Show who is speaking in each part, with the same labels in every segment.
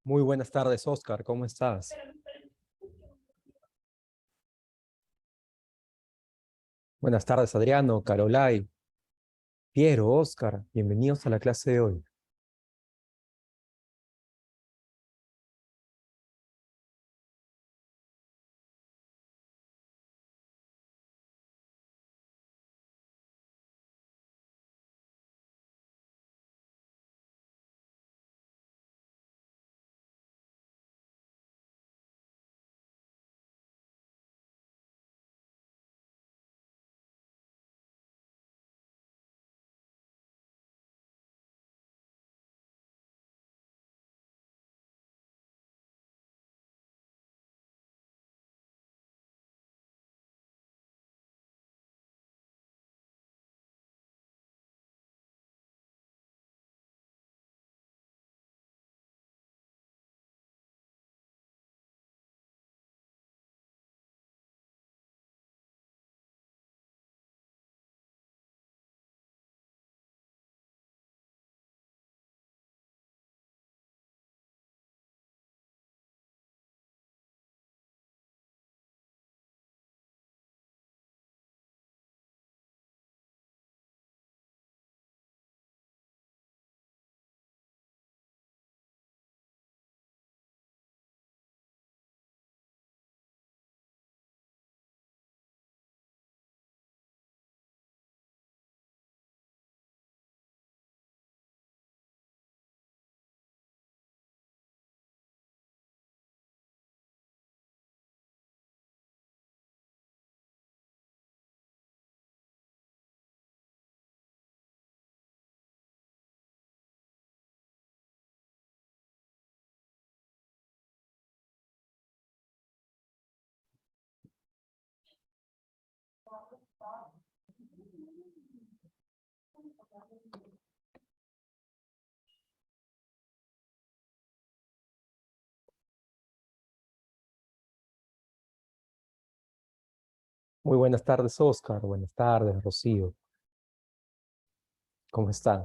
Speaker 1: Muy buenas tardes, Oscar. ¿Cómo estás? Buenas tardes, Adriano, Carolai, Piero, Oscar. Bienvenidos a la clase de hoy. Muy buenas tardes, Oscar. Buenas tardes, Rocío. ¿Cómo están?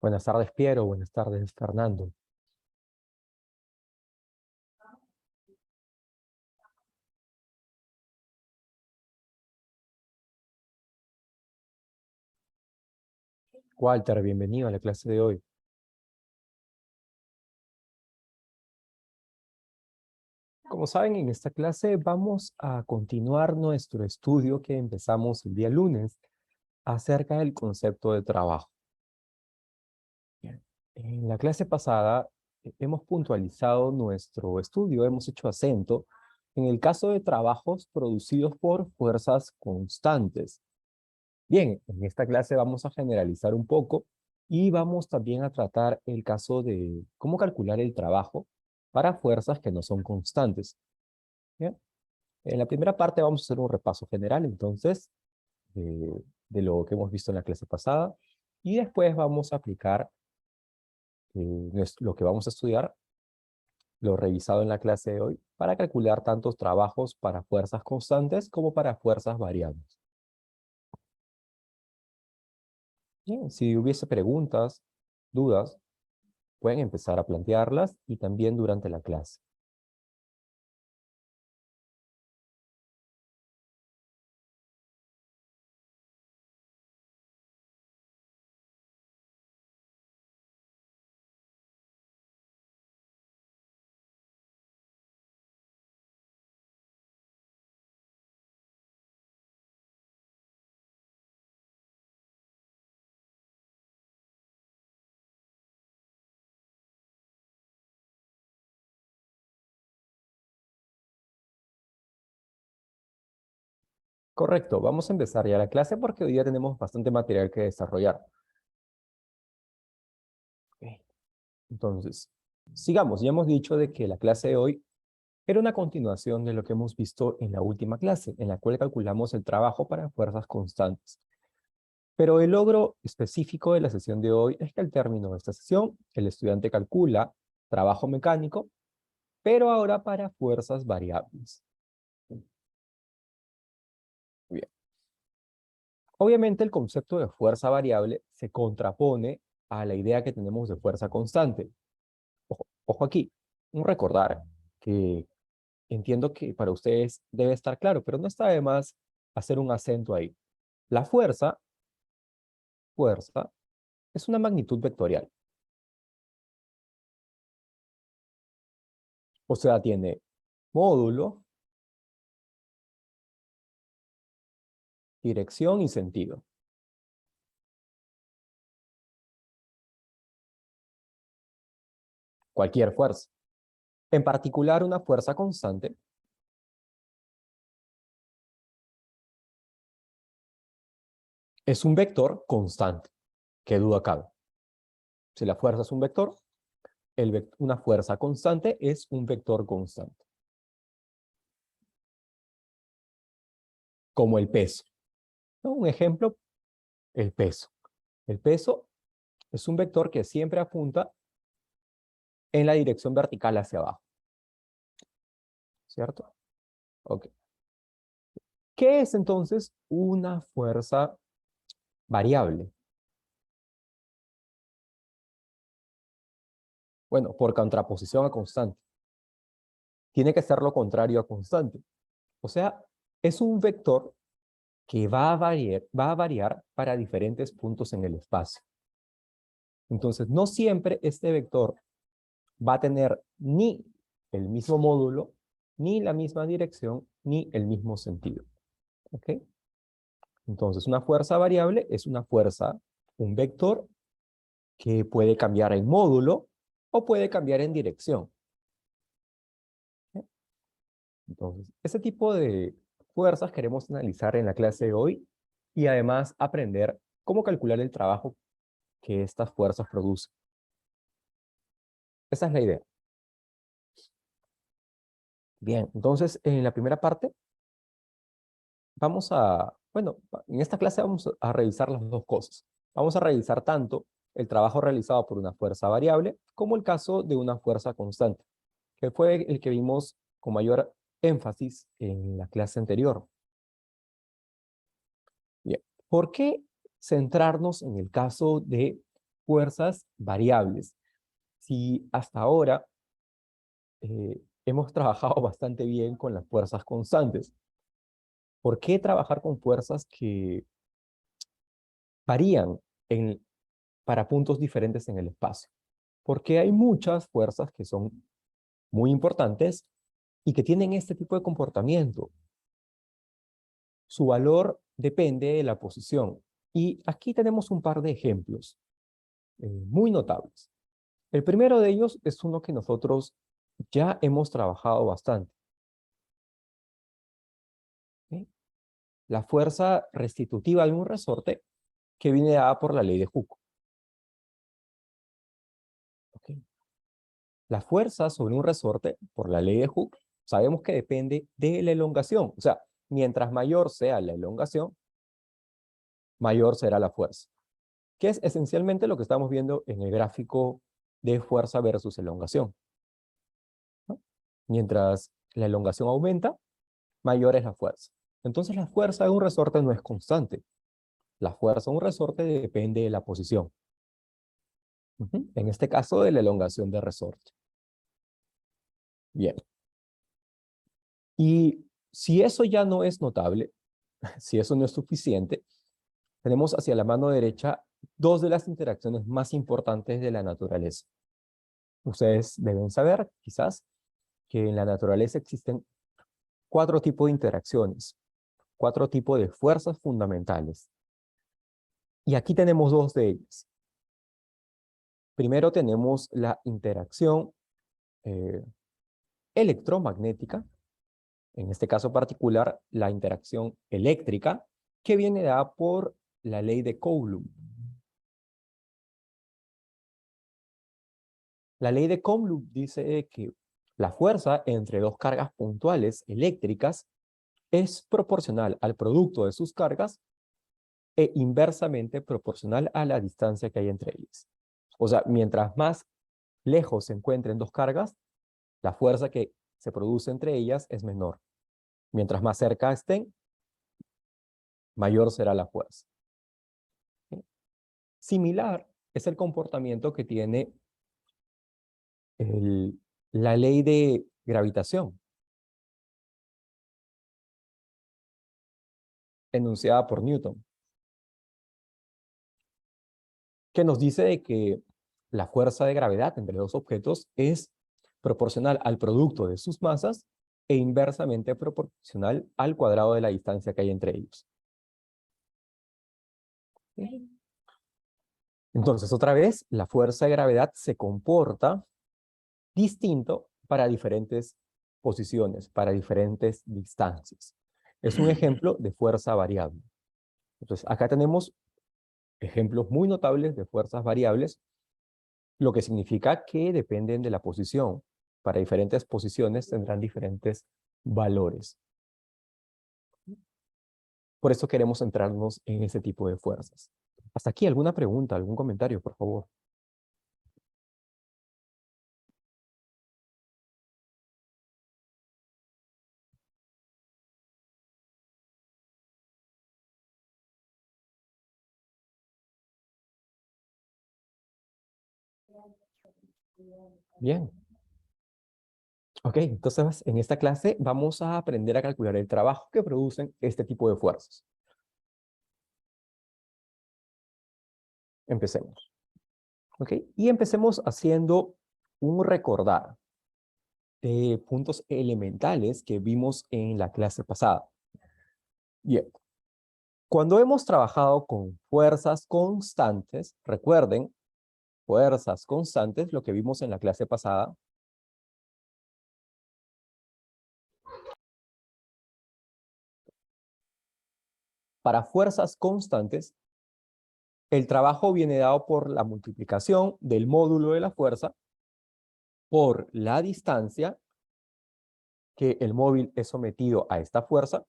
Speaker 1: Buenas tardes, Piero. Buenas tardes, Fernando. Walter, bienvenido a la clase de hoy. Como saben, en esta clase vamos a continuar nuestro estudio que empezamos el día lunes acerca del concepto de trabajo. Bien. En la clase pasada hemos puntualizado nuestro estudio, hemos hecho acento en el caso de trabajos producidos por fuerzas constantes. Bien, en esta clase vamos a generalizar un poco y vamos también a tratar el caso de cómo calcular el trabajo para fuerzas que no son constantes. Bien. En la primera parte vamos a hacer un repaso general, entonces, de lo que hemos visto en la clase pasada y después vamos a aplicar lo que vamos a estudiar, lo revisado en la clase de hoy, para calcular tantos trabajos para fuerzas constantes como para fuerzas variables. Bien, si hubiese preguntas, dudas, pueden empezar a plantearlas y también durante la clase. Correcto, vamos a empezar ya la clase porque hoy día tenemos bastante material que desarrollar. Ok. Entonces, sigamos. Ya hemos dicho de que la clase de hoy era una continuación de lo que hemos visto en la última clase, en la cual calculamos el trabajo para fuerzas constantes. Pero el logro específico de la sesión de hoy es que al término de esta sesión, el estudiante calcula trabajo mecánico, pero ahora para fuerzas variables. Bien. Obviamente el concepto de fuerza variable se contrapone a la idea que tenemos de fuerza constante. Ojo aquí, un recordar que entiendo que para ustedes debe estar claro, pero no está de más hacer un acento ahí. La fuerza, es una magnitud vectorial. O sea, tiene módulo, dirección y sentido. Cualquier fuerza. En particular, una fuerza constante es un vector constante. ¿Qué duda cabe? Si la fuerza es un vector, una fuerza constante es un vector constante. Como el peso, ¿no? Un ejemplo, el peso. El peso es un vector que siempre apunta en la dirección vertical hacia abajo. ¿Cierto? Ok. ¿Qué es entonces una fuerza variable? Bueno, por contraposición a constante. Tiene que ser lo contrario a constante. O sea, es un vector que va a variar para diferentes puntos en el espacio. Entonces, no siempre este vector va a tener ni el mismo módulo, ni la misma dirección, ni el mismo sentido. ¿Ok? Entonces, una fuerza variable es una fuerza, un vector que puede cambiar en módulo o puede cambiar en dirección. ¿Ok? Entonces, ese tipo de fuerzas queremos analizar en la clase de hoy y además aprender cómo calcular el trabajo que estas fuerzas producen. Esa es la idea. Bien, entonces en la primera parte vamos a, bueno, en esta clase vamos a revisar las dos cosas. Vamos a revisar tanto el trabajo realizado por una fuerza variable como el caso de una fuerza constante, que fue el que vimos con mayor énfasis en la clase anterior. Bien, ¿por qué centrarnos en el caso de fuerzas variables? Si hasta ahora hemos trabajado bastante bien con las fuerzas constantes. ¿Por qué trabajar con fuerzas que varían para puntos diferentes en el espacio? Porque hay muchas fuerzas que son muy importantes y que tienen este tipo de comportamiento. Su valor depende de la posición. Y aquí tenemos un par de ejemplos muy notables. El primero de ellos es uno que nosotros ya hemos trabajado bastante. ¿Sí? La fuerza restitutiva de un resorte que viene dada por la ley de Hooke. ¿Okay? La fuerza sobre un resorte, por la ley de Hooke, sabemos que depende de la elongación. O sea, mientras mayor sea la elongación, mayor será la fuerza. Que es esencialmente lo que estamos viendo en el gráfico de fuerza versus elongación, ¿no? Mientras la elongación aumenta, mayor es la fuerza. Entonces la fuerza de un resorte no es constante. La fuerza de un resorte depende de la posición. En este caso, de la elongación de resorte. Bien. Y si eso ya no es notable, si eso no es suficiente, tenemos hacia la mano derecha dos de las interacciones más importantes de la naturaleza. Ustedes deben saber, quizás, que en la naturaleza existen cuatro tipos de interacciones, cuatro tipos de fuerzas fundamentales. Y aquí tenemos dos de ellas. Primero tenemos la interacción eh, electromagnética, en este caso particular, la interacción eléctrica, que viene dada por la ley de Coulomb. La ley de Coulomb dice que la fuerza entre dos cargas puntuales eléctricas es proporcional al producto de sus cargas e inversamente proporcional a la distancia que hay entre ellas. O sea, mientras más lejos se encuentren dos cargas, la fuerza que se produce entre ellas es menor. Mientras más cerca estén, mayor será la fuerza. ¿Sí? Similar es el comportamiento que tiene la ley de gravitación, enunciada por Newton, que nos dice de que la fuerza de gravedad entre dos objetos es proporcional al producto de sus masas e inversamente proporcional al cuadrado de la distancia que hay entre ellos. ¿Sí? Entonces, otra vez, la fuerza de gravedad se comporta distinto para diferentes posiciones, para diferentes distancias. Es un ejemplo de fuerza variable. Entonces, acá tenemos ejemplos muy notables de fuerzas variables, lo que significa que dependen de la posición. Para diferentes posiciones tendrán diferentes valores. Por eso queremos centrarnos en ese tipo de fuerzas. Hasta aquí, ¿alguna pregunta, algún comentario, por favor? Bien. Ok, entonces en esta clase vamos a aprender a calcular el trabajo que producen este tipo de fuerzas. Empecemos. Ok, y empecemos haciendo un recordar de puntos elementales que vimos en la clase pasada. Bien, cuando hemos trabajado con fuerzas constantes, recuerden, fuerzas constantes, lo que vimos en la clase pasada, para fuerzas constantes, el trabajo viene dado por la multiplicación del módulo de la fuerza por la distancia que el móvil es sometido a esta fuerza,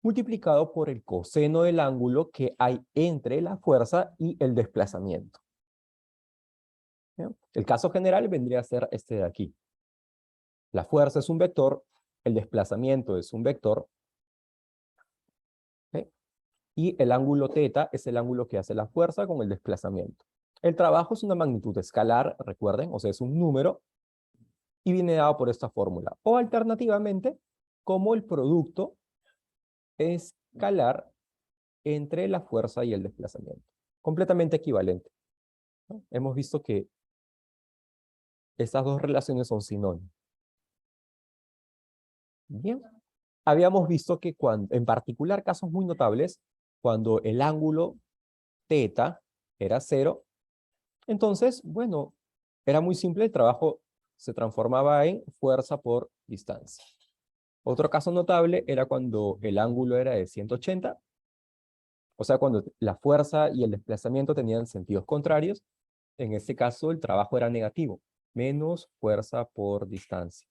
Speaker 1: multiplicado por el coseno del ángulo que hay entre la fuerza y el desplazamiento. ¿Bien? El caso general vendría a ser este de aquí. La fuerza es un vector, el desplazamiento es un vector, ¿sí? Y el ángulo θ es el ángulo que hace la fuerza con el desplazamiento. El trabajo es una magnitud escalar, recuerden, o sea, es un número, y viene dado por esta fórmula. O alternativamente, como el producto escalar entre la fuerza y el desplazamiento. Completamente equivalente, ¿no? Hemos visto que estas dos relaciones son sinónimas. Bien. Habíamos visto que cuando, en particular casos muy notables, cuando el ángulo θ era 0, entonces, bueno, era muy simple, el trabajo se transformaba en fuerza por distancia. Otro caso notable era cuando el ángulo era de 180, o sea, cuando la fuerza y el desplazamiento tenían sentidos contrarios. En este caso, el trabajo era negativo, menos fuerza por distancia.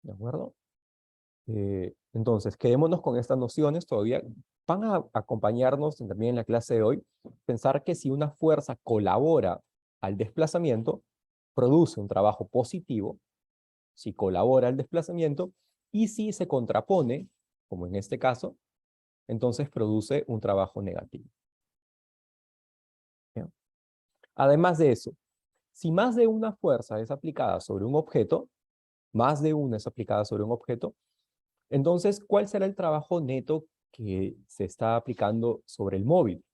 Speaker 1: ¿De acuerdo? Entonces, quedémonos con estas nociones todavía. Van a acompañarnos también en la clase de hoy. Pensar que si una fuerza colabora al desplazamiento, produce un trabajo positivo, si colabora al desplazamiento, y si se contrapone, como en este caso, entonces produce un trabajo negativo. ¿Bien? Además de eso, si más de una fuerza es aplicada sobre un objeto, más de una es aplicada sobre un objeto, entonces, ¿cuál será el trabajo neto que se está aplicando sobre el móvil?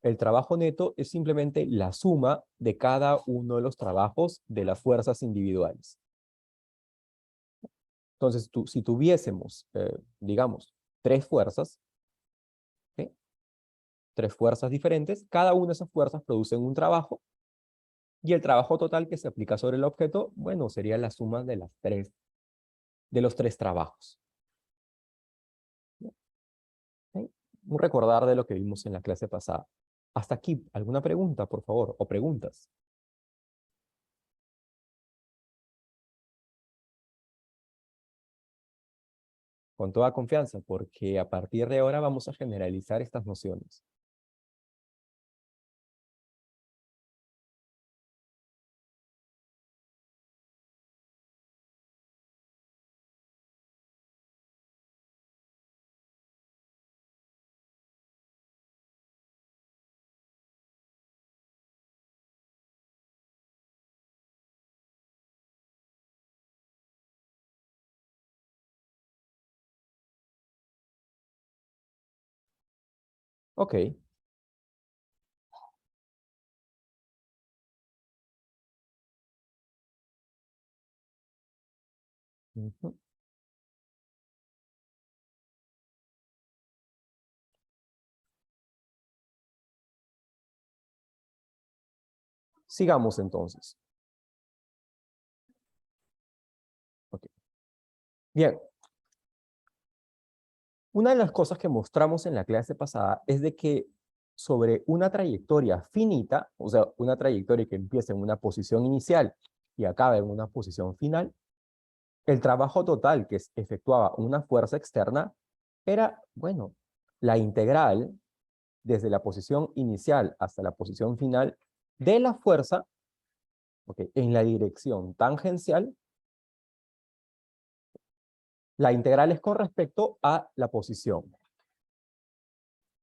Speaker 1: El trabajo neto es simplemente la suma de cada uno de los trabajos de las fuerzas individuales. Entonces, si tuviésemos, digamos, tres fuerzas, ¿sí? Tres fuerzas diferentes, cada una de esas fuerzas produce un trabajo, y el trabajo total que se aplica sobre el objeto, bueno, sería la suma de los tres trabajos. ¿Sí? Un recordar de lo que vimos en la clase pasada. Hasta aquí, ¿alguna pregunta, por favor? ¿O preguntas? con toda confianza, porque a partir de ahora vamos a generalizar estas nociones. Ok. Ujú. Sigamos entonces. Ok. Bien, una de las cosas que mostramos en la clase pasada es de que sobre una trayectoria finita, o sea, una trayectoria que empieza en una posición inicial y acaba en una posición final, el trabajo total que efectuaba una fuerza externa era, bueno, la integral desde la posición inicial hasta la posición final de la fuerza, okay, en la dirección tangencial. La integral es con respecto a la posición.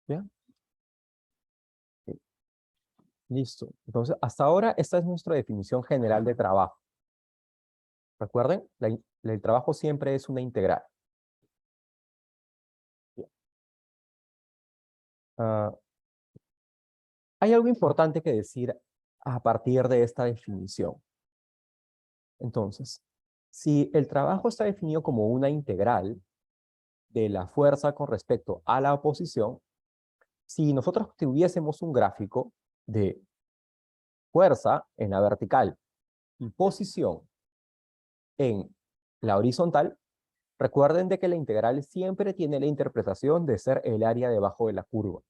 Speaker 1: ¿Bien? Ok, listo. Entonces, hasta ahora, esta es nuestra definición general de trabajo. Recuerden, el trabajo siempre es una integral. Bien. Ah, hay algo importante que decir a partir de esta definición. Entonces, si el trabajo está definido como una integral de la fuerza con respecto a la posición, si nosotros tuviésemos un gráfico de fuerza en la vertical y posición en la horizontal, recuerden de que la integral siempre tiene la interpretación de ser el área debajo de la curva.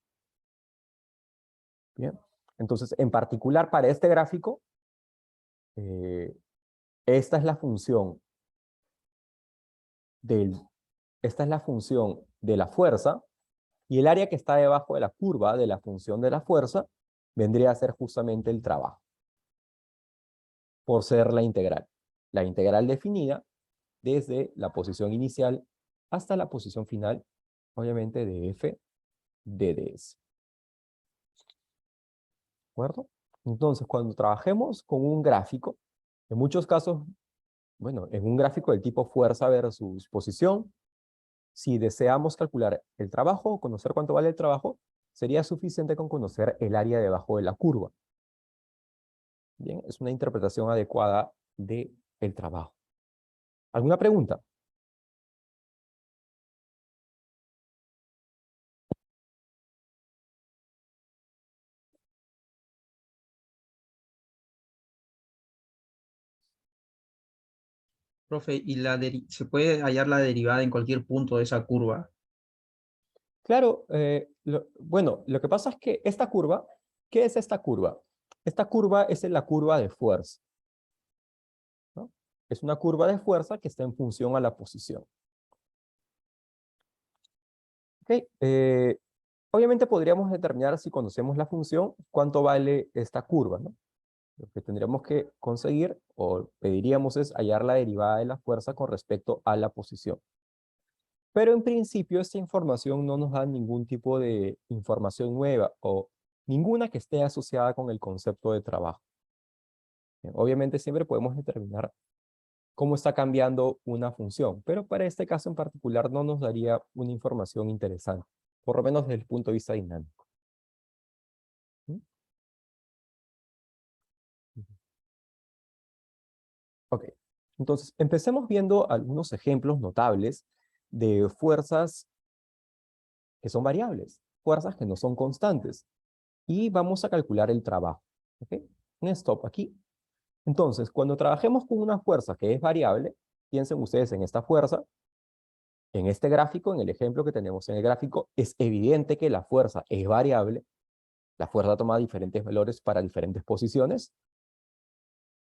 Speaker 1: Bien. Entonces, en particular para este gráfico, eh, esta es la función esta es la función de la fuerza, y el área que está debajo de la curva de la función de la fuerza vendría a ser justamente el trabajo, por ser la integral. La integral definida desde la posición inicial hasta la posición final, obviamente, de f de ds. ¿De acuerdo? Entonces, cuando trabajemos con un gráfico, en muchos casos, bueno, en un gráfico del tipo fuerza versus posición, si deseamos calcular el trabajo o conocer cuánto vale el trabajo, sería suficiente con conocer el área debajo de la curva. Bien, es una interpretación adecuada del trabajo. ¿Alguna pregunta?
Speaker 2: Profe, ¿y se puede hallar la derivada en cualquier punto de esa curva?
Speaker 1: Claro, bueno, lo que pasa es que esta curva, ¿qué es esta curva? Esta curva es la curva de fuerza, ¿no? Es una curva de fuerza que está en función a la posición. ¿Ok? Obviamente podríamos determinar, si conocemos la función, cuánto vale esta curva, ¿no? Lo que tendríamos que conseguir o pediríamos es hallar la derivada de la fuerza con respecto a la posición. Pero en principio esta información no nos da ningún tipo de información nueva o ninguna que esté asociada con el concepto de trabajo. Bien, obviamente siempre podemos determinar cómo está cambiando una función, pero para este caso en particular no nos daría una información interesante, por lo menos desde el punto de vista dinámico. ¿Mm? Ok, entonces empecemos viendo algunos ejemplos notables de fuerzas que son variables, fuerzas que no son constantes, y vamos a calcular el trabajo. ¿Ok? Un stop aquí. Entonces, cuando trabajemos con una fuerza que es variable, piensen ustedes en esta fuerza, en este gráfico, en el ejemplo que tenemos en el gráfico, es evidente que la fuerza es variable, la fuerza toma diferentes valores para diferentes posiciones.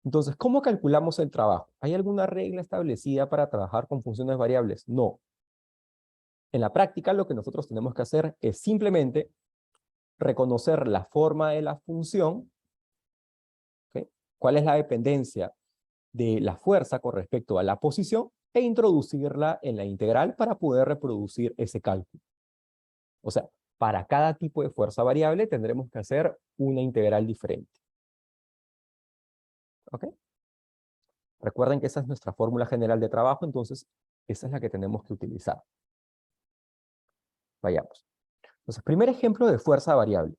Speaker 1: Entonces, ¿cómo calculamos el trabajo? ¿Hay alguna regla establecida para trabajar con funciones variables? No. En la práctica, lo que nosotros tenemos que hacer es simplemente reconocer la forma de la función, ¿ok? Cuál es la dependencia de la fuerza con respecto a la posición e introducirla en la integral para poder reproducir ese cálculo. O sea, para cada tipo de fuerza variable tendremos que hacer una integral diferente. ¿Ok? Recuerden que esa es nuestra fórmula general de trabajo, entonces esa es la que tenemos que utilizar. Vayamos. Entonces, primer ejemplo de fuerza variable.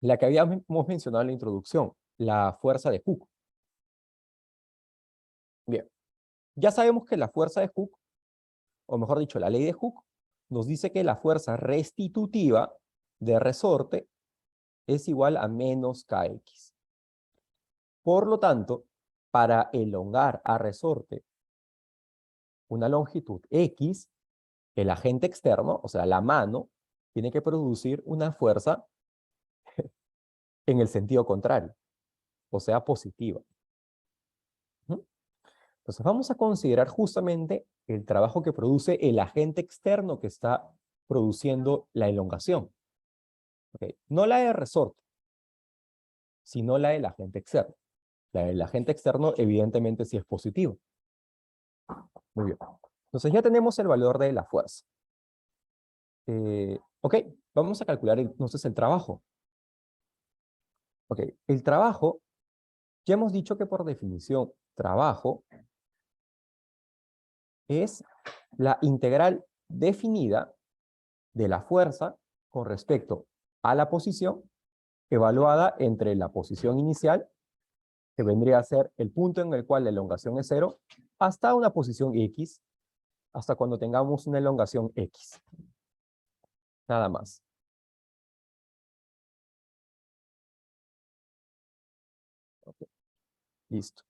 Speaker 1: La que habíamos mencionado en la introducción, la fuerza de Hooke. Bien, ya sabemos que la fuerza de Hooke, o mejor dicho, la ley de Hooke, nos dice que la fuerza restitutiva de resorte es igual a menos Kx. Por lo tanto, para elongar a resorte una longitud X, el agente externo, o sea, la mano, tiene que producir una fuerza en el sentido contrario, o sea, positiva. Entonces vamos a considerar justamente el trabajo que produce el agente externo que está produciendo la elongación. ¿Okay? No la de resorte, sino la del agente externo. La del agente externo evidentemente sí es positivo. Muy bien. Entonces ya tenemos el valor de la fuerza. Ok, vamos a calcular entonces el trabajo. Ok, el trabajo, ya hemos dicho que por definición, trabajo es la integral definida de la fuerza con respecto a la posición evaluada entre la posición inicial, que vendría a ser el punto en el cual la elongación es 0, hasta una posición X, hasta cuando tengamos una elongación X. Nada más. Okay. Listo.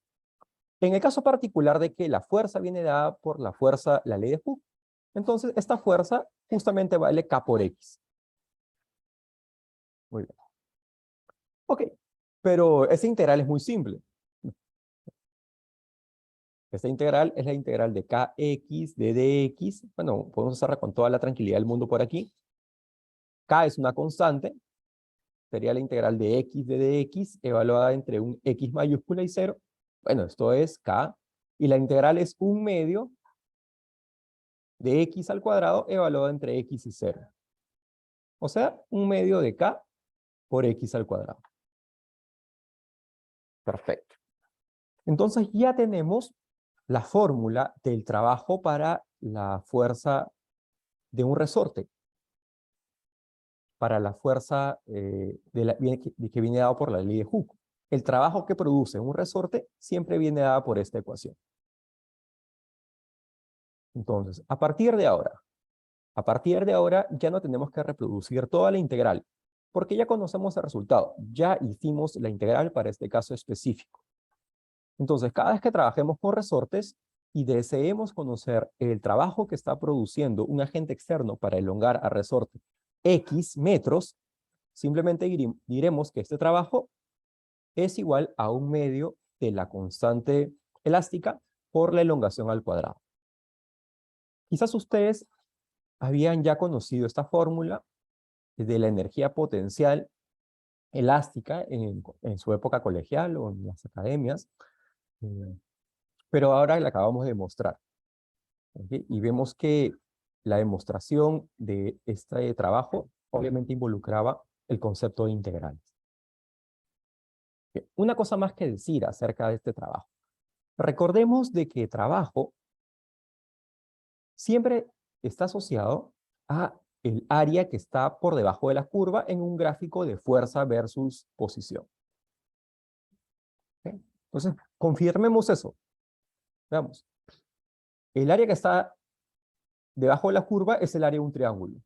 Speaker 1: En el caso particular de que la fuerza viene dada por la ley de Hooke, entonces esta fuerza justamente vale K por X. Muy bien. Ok, pero esa integral es muy simple. Esta integral es la integral de Kx de dx. Bueno, podemos hacerla con toda la tranquilidad del mundo por aquí. K es una constante. Sería la integral de x de dx evaluada entre un x mayúscula y 0. Bueno, esto es K. Y la integral es 1/2 de x al cuadrado evaluada entre x y 0. O sea, 1/2 de K por x al cuadrado. Perfecto. Entonces ya tenemos la fórmula del trabajo para la fuerza de un resorte, para la fuerza que viene dado por la ley de Hooke. El trabajo que produce un resorte siempre viene dado por esta ecuación. Entonces, a partir de ahora ya no tenemos que reproducir toda la integral, porque ya conocemos el resultado. Ya hicimos la integral para este caso específico. Entonces, cada vez que trabajemos con resortes y deseemos conocer el trabajo que está produciendo un agente externo para elongar a resorte X metros, simplemente diremos que este trabajo es igual a 1/2 de la constante elástica por la elongación al cuadrado. Quizás ustedes habían ya conocido esta fórmula de la energía potencial elástica en su época colegial o en las academias, pero ahora la acabamos de mostrar. ¿Okay? Y vemos que la demostración de este trabajo obviamente involucraba el concepto de integrales. Okay. Una cosa más que decir acerca de este trabajo. Recordemos de que trabajo siempre está asociado a el área que está por debajo de la curva en un gráfico de fuerza versus posición. ¿Okay? Entonces, confirmemos eso. Veamos. El área que está debajo de la curva es el área de un triángulo.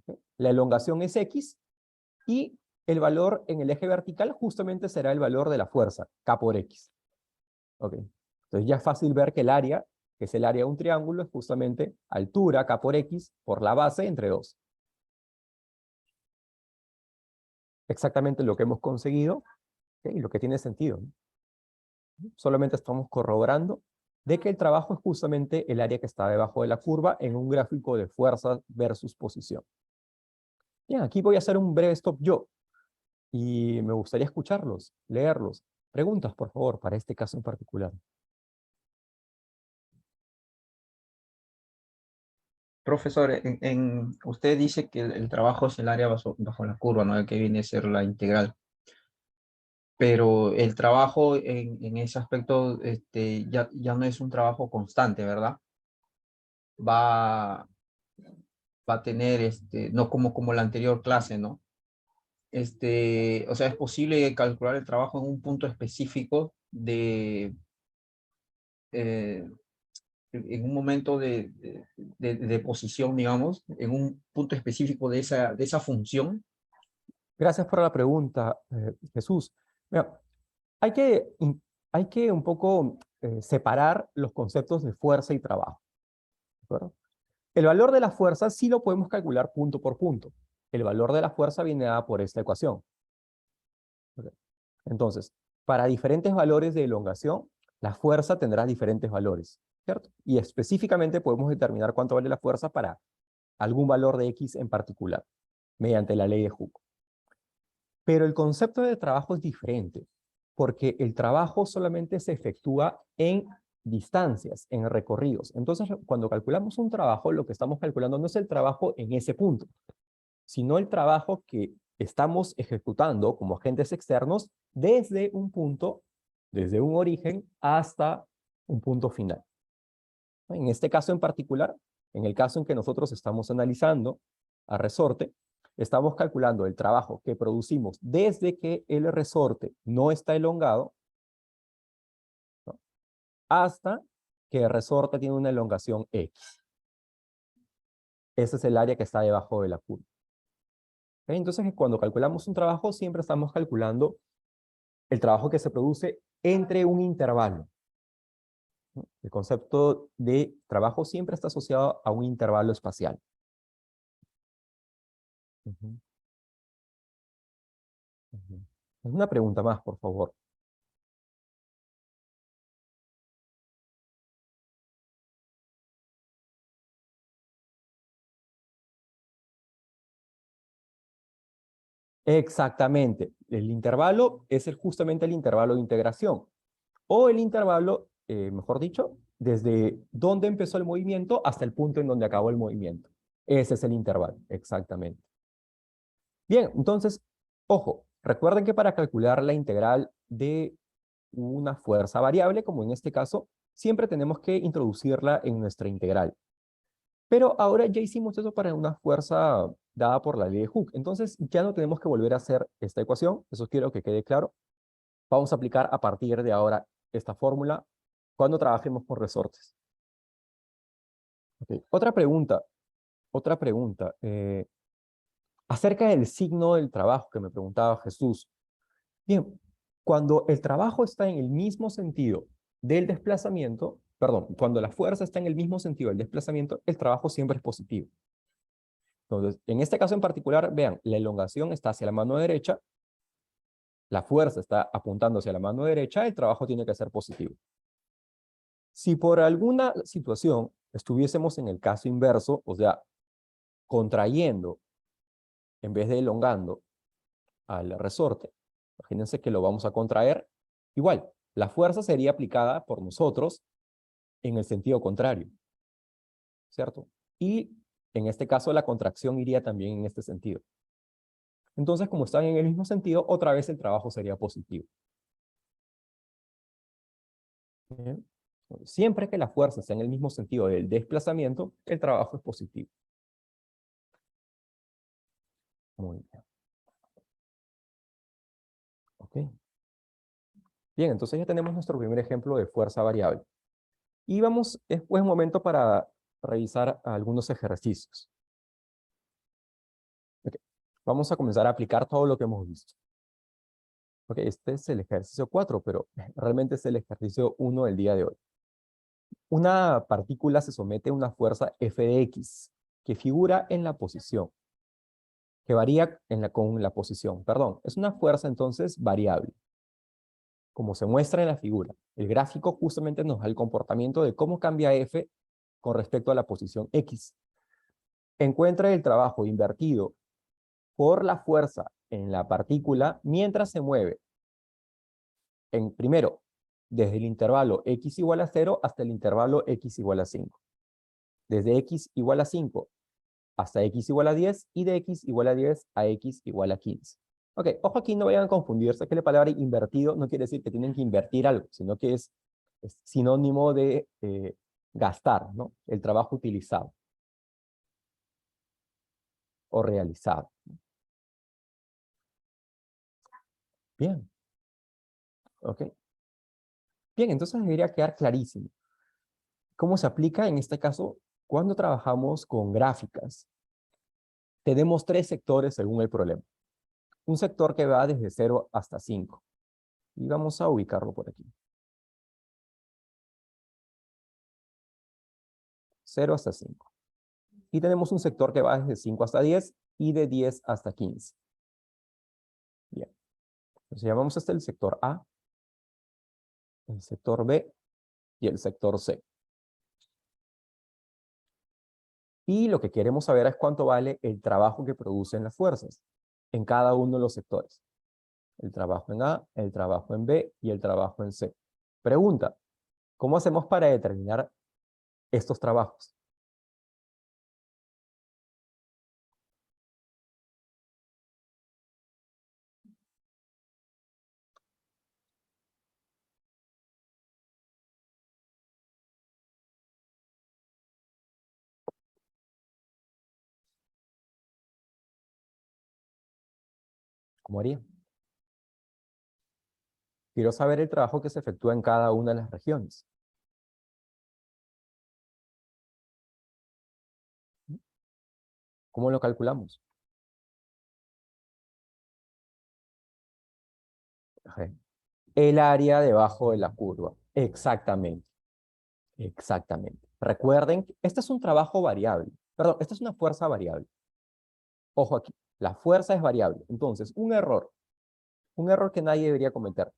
Speaker 1: ¿Okay? La elongación es X y el valor en el eje vertical justamente será el valor de la fuerza, K por X. Okay. Entonces ya es fácil ver que el área, que es el área de un triángulo, es justamente altura, K por X, por la base entre 2. Exactamente lo que hemos conseguido, ¿okay? Y lo que tiene sentido, ¿no? Solamente estamos corroborando de que el trabajo es justamente el área que está debajo de la curva en un gráfico de fuerza versus posición. Bien, aquí voy a hacer un breve stop yo y me gustaría escucharlos, leerlos. Preguntas, por favor, para este caso en particular.
Speaker 2: Profesor, usted dice que el trabajo es el área bajo la curva, ¿no? El que viene a ser la integral. Pero el trabajo en ese aspecto ya no es un trabajo constante, ¿verdad? Va, va a tener, no como la anterior clase, ¿no? O sea, es posible calcular el trabajo en un punto específico eh, en un momento de posición, digamos, en un punto específico de esa función.
Speaker 1: Gracias por la pregunta, Jesús. Mira, hay que, hay que un poco separar los conceptos de fuerza y trabajo. ¿De acuerdo? El valor de la fuerza sí lo podemos calcular punto por punto. El valor de la fuerza viene dada por esta ecuación. ¿Ok? Entonces, para diferentes valores de elongación, la fuerza tendrá diferentes valores, ¿cierto? Y específicamente podemos determinar cuánto vale la fuerza para algún valor de X en particular, mediante la ley de Hooke. Pero el concepto de trabajo es diferente, porque el trabajo solamente se efectúa en distancias, en recorridos. Entonces, cuando calculamos un trabajo, lo que estamos calculando no es el trabajo en ese punto, sino el trabajo que estamos ejecutando como agentes externos desde un punto, desde un origen hasta un punto final. En este caso en particular, en el caso en que nosotros estamos analizando a resorte, estamos calculando el trabajo que producimos desde que el resorte no está elongado, ¿no?, hasta que el resorte tiene una elongación X. Ese es el área que está debajo de la curva. Entonces, cuando calculamos un trabajo, siempre estamos calculando el trabajo que se produce entre un intervalo. El concepto de trabajo siempre está asociado a un intervalo espacial. Ujú, ujú. Una pregunta más, por favor. Exactamente. El intervalo es justamente el intervalo de integración. O el intervalo, mejor dicho, desde donde empezó el movimiento hasta el punto en donde acabó el movimiento. Ese es el intervalo, exactamente. Bien, entonces, ojo, recuerden que para calcular la integral de una fuerza variable, como en este caso, siempre tenemos que introducirla en nuestra integral. Pero ahora ya hicimos eso para una fuerza dada por la ley de Hooke. Entonces ya no tenemos que volver a hacer esta ecuación. Eso quiero que quede claro. Vamos a aplicar a partir de ahora esta fórmula cuando trabajemos con resortes. Okay. Otra pregunta. Acerca del signo del trabajo que me preguntaba Jesús. Bien, cuando el trabajo está en el mismo sentido del desplazamiento, perdón, cuando la fuerza está en el mismo sentido del desplazamiento, el trabajo siempre es positivo. Entonces, en este caso en particular, vean, la elongación está hacia la mano derecha, la fuerza está apuntando hacia la mano derecha, el trabajo tiene que ser positivo. Si por alguna situación estuviésemos en el caso inverso, o sea, contrayendo en vez de elongando al resorte, imagínense que lo vamos a contraer, igual, la fuerza sería aplicada por nosotros en el sentido contrario, ¿cierto? Y en este caso la contracción iría también en este sentido. Entonces, como están en el mismo sentido, otra vez el trabajo sería positivo. Bien. Siempre que la fuerza esté en el mismo sentido del desplazamiento, el trabajo es positivo. Muy bien. Ok. Bien, entonces ya tenemos nuestro primer ejemplo de fuerza variable. Y vamos, es buen momento para revisar algunos ejercicios. Okay. Vamos a comenzar a aplicar todo lo que hemos visto. Ok, este es el ejercicio 4, pero realmente es el ejercicio 1 del día de hoy. Una partícula se somete a una fuerza F de X, que figura en la posición, que varía con la posición, perdón. Es una fuerza entonces variable. como se muestra en la figura. El gráfico justamente nos da el comportamiento de cómo cambia F con respecto a la posición X. Encuentra el trabajo invertido por la fuerza en la partícula mientras se mueve. Primero, desde el intervalo X igual a 0 hasta el intervalo X igual a 5. Desde X igual a 5 hasta X igual a 10 y de X igual a 10 a X igual a 15. Ok, ojo aquí, no vayan a confundirse que la palabra invertido no quiere decir que tienen que invertir algo, sino que es sinónimo de gastar, ¿no? El trabajo utilizado o realizado. Bien. Ok. Bien, entonces debería quedar clarísimo. ¿Cómo se aplica en este caso cuando trabajamos con gráficas? Tenemos tres sectores según el problema. Un sector que va desde 0 hasta 5. Y vamos a ubicarlo por aquí. 0 hasta 5. Y tenemos un sector que va desde 5 hasta 10 y de 10 hasta 15. Bien. Entonces llamamos este el sector A, el sector B y el sector C. Y lo que queremos saber es cuánto vale el trabajo que producen las fuerzas en cada uno de los sectores. El trabajo en A, el trabajo en B y el trabajo en C. Pregunta, ¿cómo hacemos para determinar estos trabajos? ¿Cómo haría? Quiero saber el trabajo que se efectúa en cada una de las regiones. ¿Cómo lo calculamos? Ok. El área debajo de la curva. Exactamente. Exactamente. Recuerden que este es un trabajo variable. Perdón, esta es una fuerza variable. Ojo aquí, la fuerza es variable. Entonces, un error que nadie debería cometer.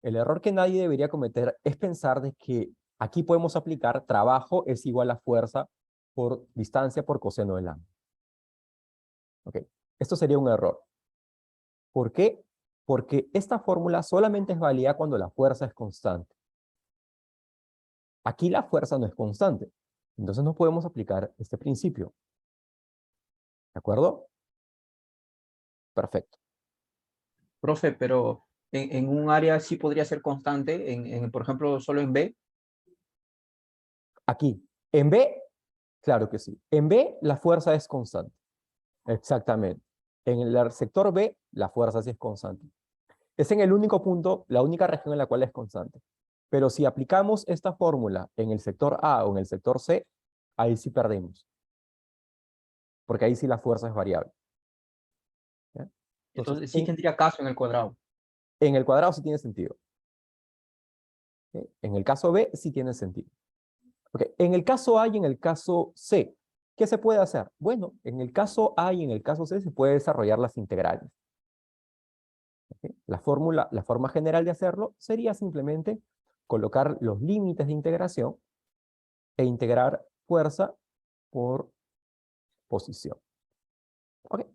Speaker 1: El error que nadie debería cometer es pensar de que aquí podemos aplicar trabajo es igual a fuerza por distancia por coseno del ángulo. Ok, esto sería un error. ¿Por qué? Porque esta fórmula solamente es válida cuando la fuerza es constante. Aquí la fuerza no es constante. Entonces no podemos aplicar este principio. ¿De acuerdo? Perfecto.
Speaker 2: Profe, pero en un área sí podría ser constante, por ejemplo, solo en B.
Speaker 1: Aquí, en B, claro que sí. En B, la fuerza es constante. Exactamente. En el sector B, la fuerza sí es constante. Es en el único punto, la única región en la cual es constante. Pero si aplicamos esta fórmula en el sector A o en el sector C, ahí sí perdemos. Porque ahí sí la fuerza es variable. ¿Ya? Entonces,
Speaker 2: Entonces sí tendría caso en el cuadrado.
Speaker 1: en el cuadrado sí tiene sentido. ¿Ok? En el caso B sí tiene sentido. ¿Ok? En el caso A y en el caso C, ¿qué se puede hacer? Bueno, en el caso A y en el caso C se puede desarrollar las integrales. ¿Ok? La forma general de hacerlo sería simplemente colocar los límites de integración e integrar fuerza por posición. ¿Ok?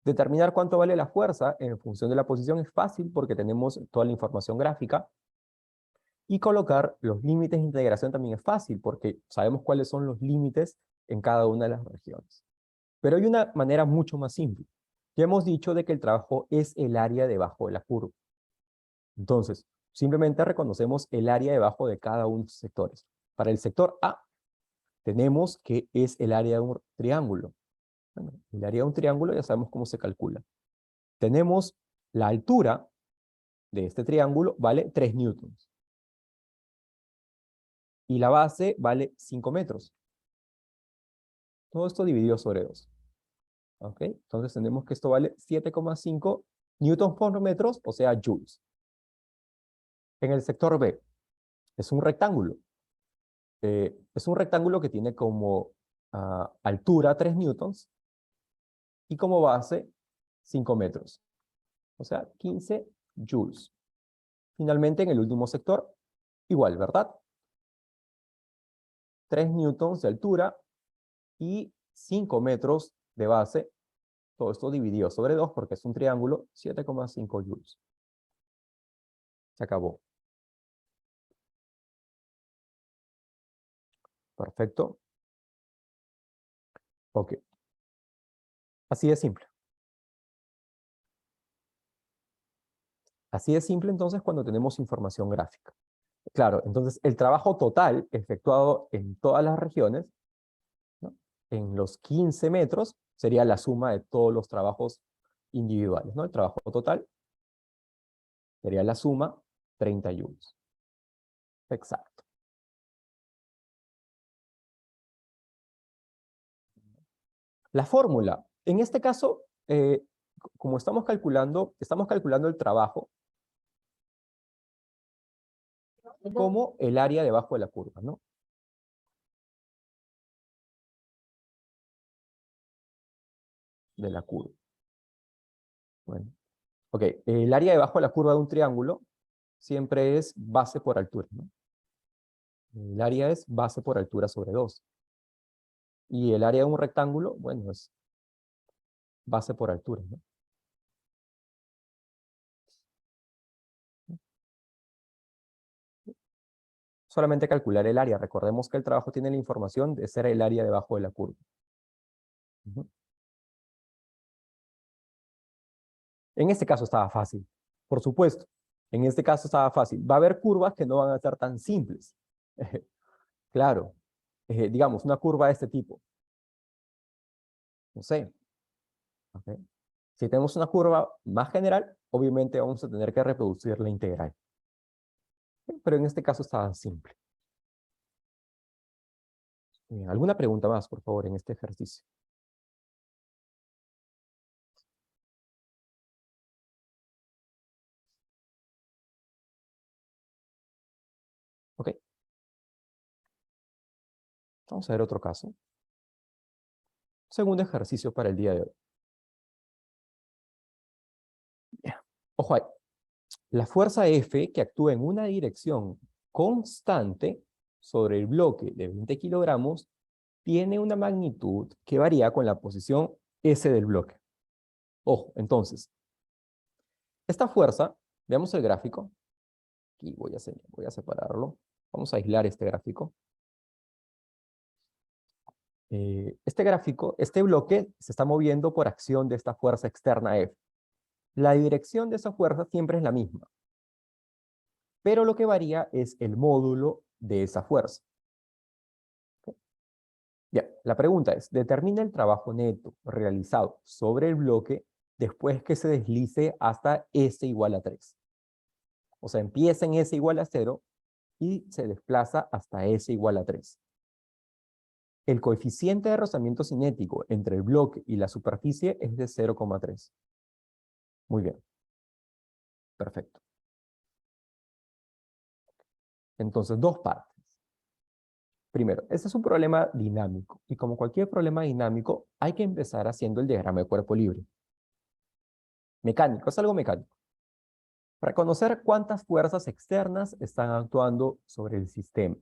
Speaker 1: Determinar cuánto vale la fuerza en función de la posición es fácil porque tenemos toda la información gráfica. Y colocar los límites de integración también es fácil porque sabemos cuáles son los límites en cada una de las regiones. Pero hay una manera mucho más simple. Ya hemos dicho de que el trabajo es el área debajo de la curva. Entonces, simplemente reconocemos el área debajo de cada uno de los sectores. Para el sector A, tenemos que es el área de un triángulo. Bueno, el área de un triángulo ya sabemos cómo se calcula. Tenemos la altura de este triángulo, vale 3 newtons. Y la base vale 5 metros. Todo esto dividido sobre 2. ¿Ok? Entonces tenemos que esto vale 7,5 newtons por metro, o sea, joules. En el sector B, es un rectángulo. Es un rectángulo que tiene como altura 3 newtons y como base 5 metros. O sea, 15 joules. Finalmente, en el último sector, igual, ¿verdad? 3 newtons de altura y 5 metros de base. Todo esto dividido sobre 2 porque es un triángulo, 7,5 joules. Se acabó. Perfecto. Ok. Así de simple. Así de simple entonces cuando tenemos información gráfica. Claro, entonces el trabajo total efectuado en todas las regiones, ¿no?, en los 15 metros, sería la suma de todos los trabajos individuales, ¿no? El trabajo total sería la suma 30 joules. Exacto. La fórmula, en este caso, como estamos calculando el trabajo como el área debajo de la curva, ¿no? De la curva. Bueno, ok, el área debajo de la curva de un triángulo siempre es base por altura, ¿no? El área es base por altura sobre 2. Y el área de un rectángulo, bueno, es base por altura, ¿no? Solamente calcular el área. Recordemos que el trabajo tiene la información de ser el área debajo de la curva. Ujú. En este caso estaba fácil, por supuesto. En este caso estaba fácil. Va a haber curvas que no van a ser tan simples. Claro. Digamos, una curva de este tipo. No sé. ¿Ok? Si tenemos una curva más general, obviamente vamos a tener que reproducir la integral. Pero en este caso estaba simple. Bien, ¿alguna pregunta más, por favor, en este ejercicio? Ok. Vamos a ver otro caso. Segundo ejercicio para el día de hoy. Bien. Ojo ahí. La fuerza F que actúa en una dirección constante sobre el bloque de 20 kilogramos tiene una magnitud que varía con la posición S del bloque. Ojo, entonces, esta fuerza, veamos el gráfico. Aquí voy a separarlo. Vamos a aislar este gráfico. Este gráfico, este bloque se está moviendo por acción de esta fuerza externa F. La dirección de esa fuerza siempre es la misma, pero lo que varía es el módulo de esa fuerza. Bien, la pregunta es, determina el trabajo neto realizado sobre el bloque después que se deslice hasta S igual a 3. O sea, empieza en S igual a 0 y se desplaza hasta S igual a 3. El coeficiente de rozamiento cinético entre el bloque y la superficie es de 0,3. Muy bien. Perfecto. Entonces, dos partes. Primero, este es un problema dinámico y como cualquier problema dinámico, hay que empezar haciendo el diagrama de cuerpo libre. Mecánico, es algo mecánico. Para conocer cuántas fuerzas externas están actuando sobre el sistema.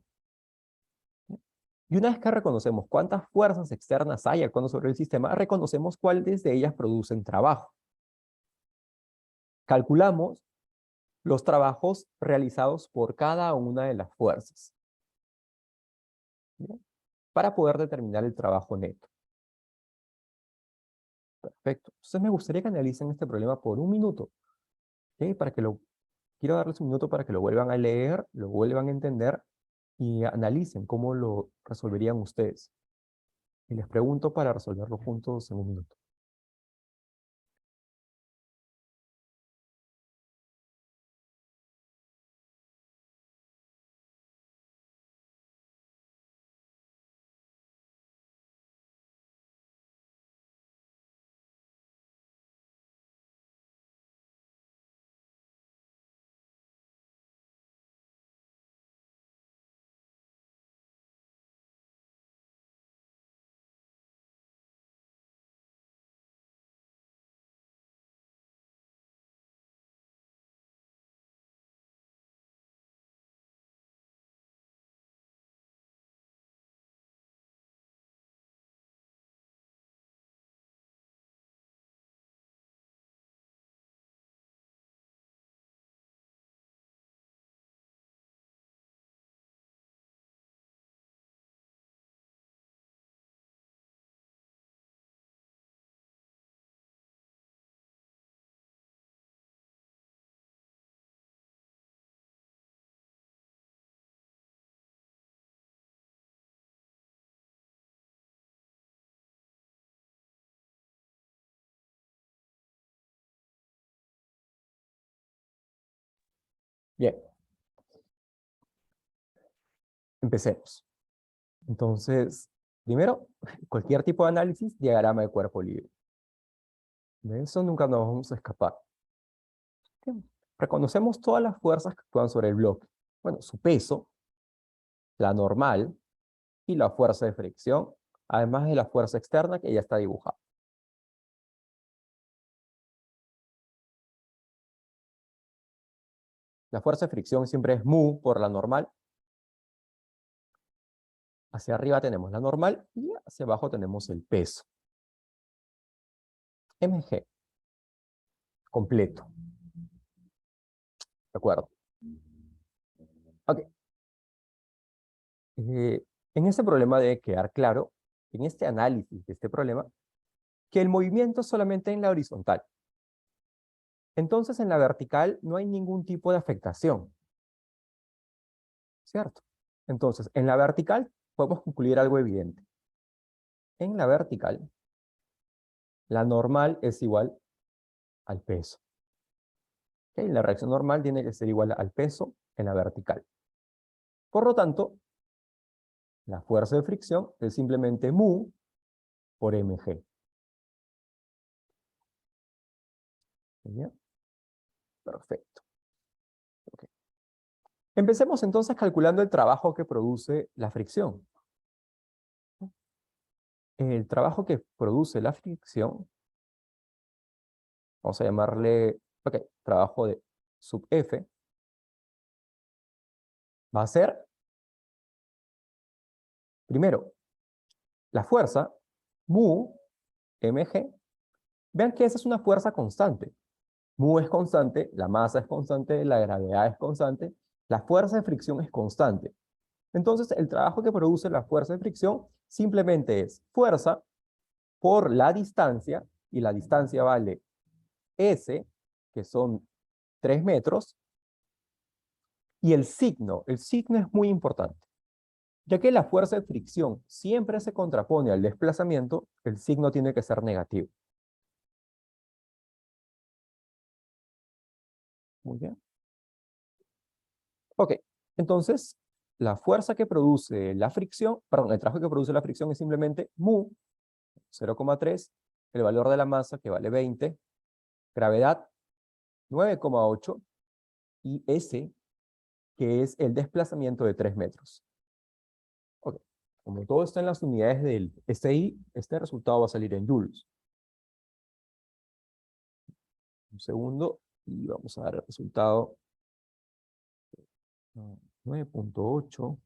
Speaker 1: Y una vez que reconocemos cuántas fuerzas externas hay actuando sobre el sistema, reconocemos cuáles de ellas producen trabajo. Calculamos los trabajos realizados por cada una de las fuerzas, ¿bien?, para poder determinar el trabajo neto. Perfecto. Entonces me gustaría que analicen este problema por un minuto. ¿Ok? Quiero darles un minuto para que lo vuelvan a leer, lo vuelvan a entender y analicen cómo lo resolverían ustedes. Y les pregunto para resolverlo juntos en un minuto. Bien. Empecemos. Entonces, primero, cualquier tipo de análisis, diagrama de cuerpo libre. De eso nunca nos vamos a escapar. Bien. Reconocemos todas las fuerzas que actúan sobre el bloque. Bueno, su peso, la normal y la fuerza de fricción, además de la fuerza externa que ya está dibujada. La fuerza de fricción siempre es mu por la normal. Hacia arriba tenemos la normal y hacia abajo tenemos el peso. Mg. Completo. ¿De acuerdo? Ok. En este problema debe quedar claro, en este análisis de este problema, que el movimiento es solamente en la horizontal. Entonces, en la vertical no hay ningún tipo de afectación. ¿Cierto? Entonces, en la vertical podemos concluir algo evidente. En la vertical, la normal es igual al peso. ¿Ok? La reacción normal tiene que ser igual al peso en la vertical. Por lo tanto, la fuerza de fricción es simplemente mu por mg. ¿Bien? Perfecto. Okay. Empecemos entonces calculando el trabajo que produce la fricción. El trabajo que produce la fricción, vamos a llamarle, ok, trabajo de sub F, va a ser, primero, la fuerza, mu, mg. Vean que esa es una fuerza constante. Mu es constante, la masa es constante, la gravedad es constante, la fuerza de fricción es constante. Entonces, el trabajo que produce la fuerza de fricción simplemente es fuerza por la distancia, y la distancia vale S, que son 3 metros, y el signo es muy importante. Ya que la fuerza de fricción siempre se contrapone al desplazamiento, el signo tiene que ser negativo. Muy bien. Ok, entonces, la fuerza que produce la fricción, perdón, el trabajo que produce la fricción es simplemente mu, 0,3, el valor de la masa que vale 20, gravedad 9,8 y S, que es el desplazamiento de 3 metros. Ok, como todo está en las unidades del SI, este resultado va a salir en joules. Un segundo y vamos a dar el resultado. 9,8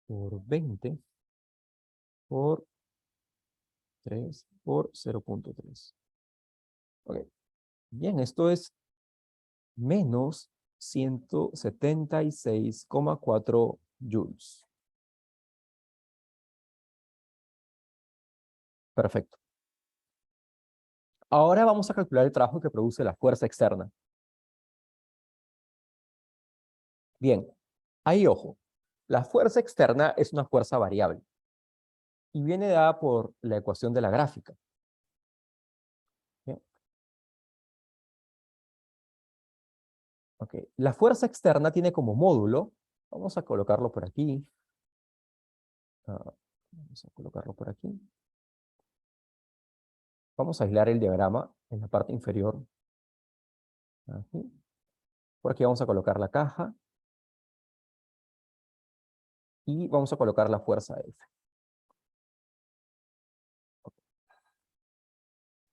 Speaker 1: por 20 por 3 por 0,3. Ok. Bien, esto es menos 176,4 joules. Perfecto. Ahora vamos a calcular el trabajo que produce la fuerza externa. Bien, ahí ojo. La fuerza externa es una fuerza variable y viene dada por la ecuación de la gráfica. Bien. Okay. La fuerza externa tiene como módulo, vamos a colocarlo por aquí. Vamos a colocarlo por aquí. Vamos a aislar el diagrama en la parte inferior. Aquí. Por aquí vamos a colocar la caja. Y vamos a colocar la fuerza F.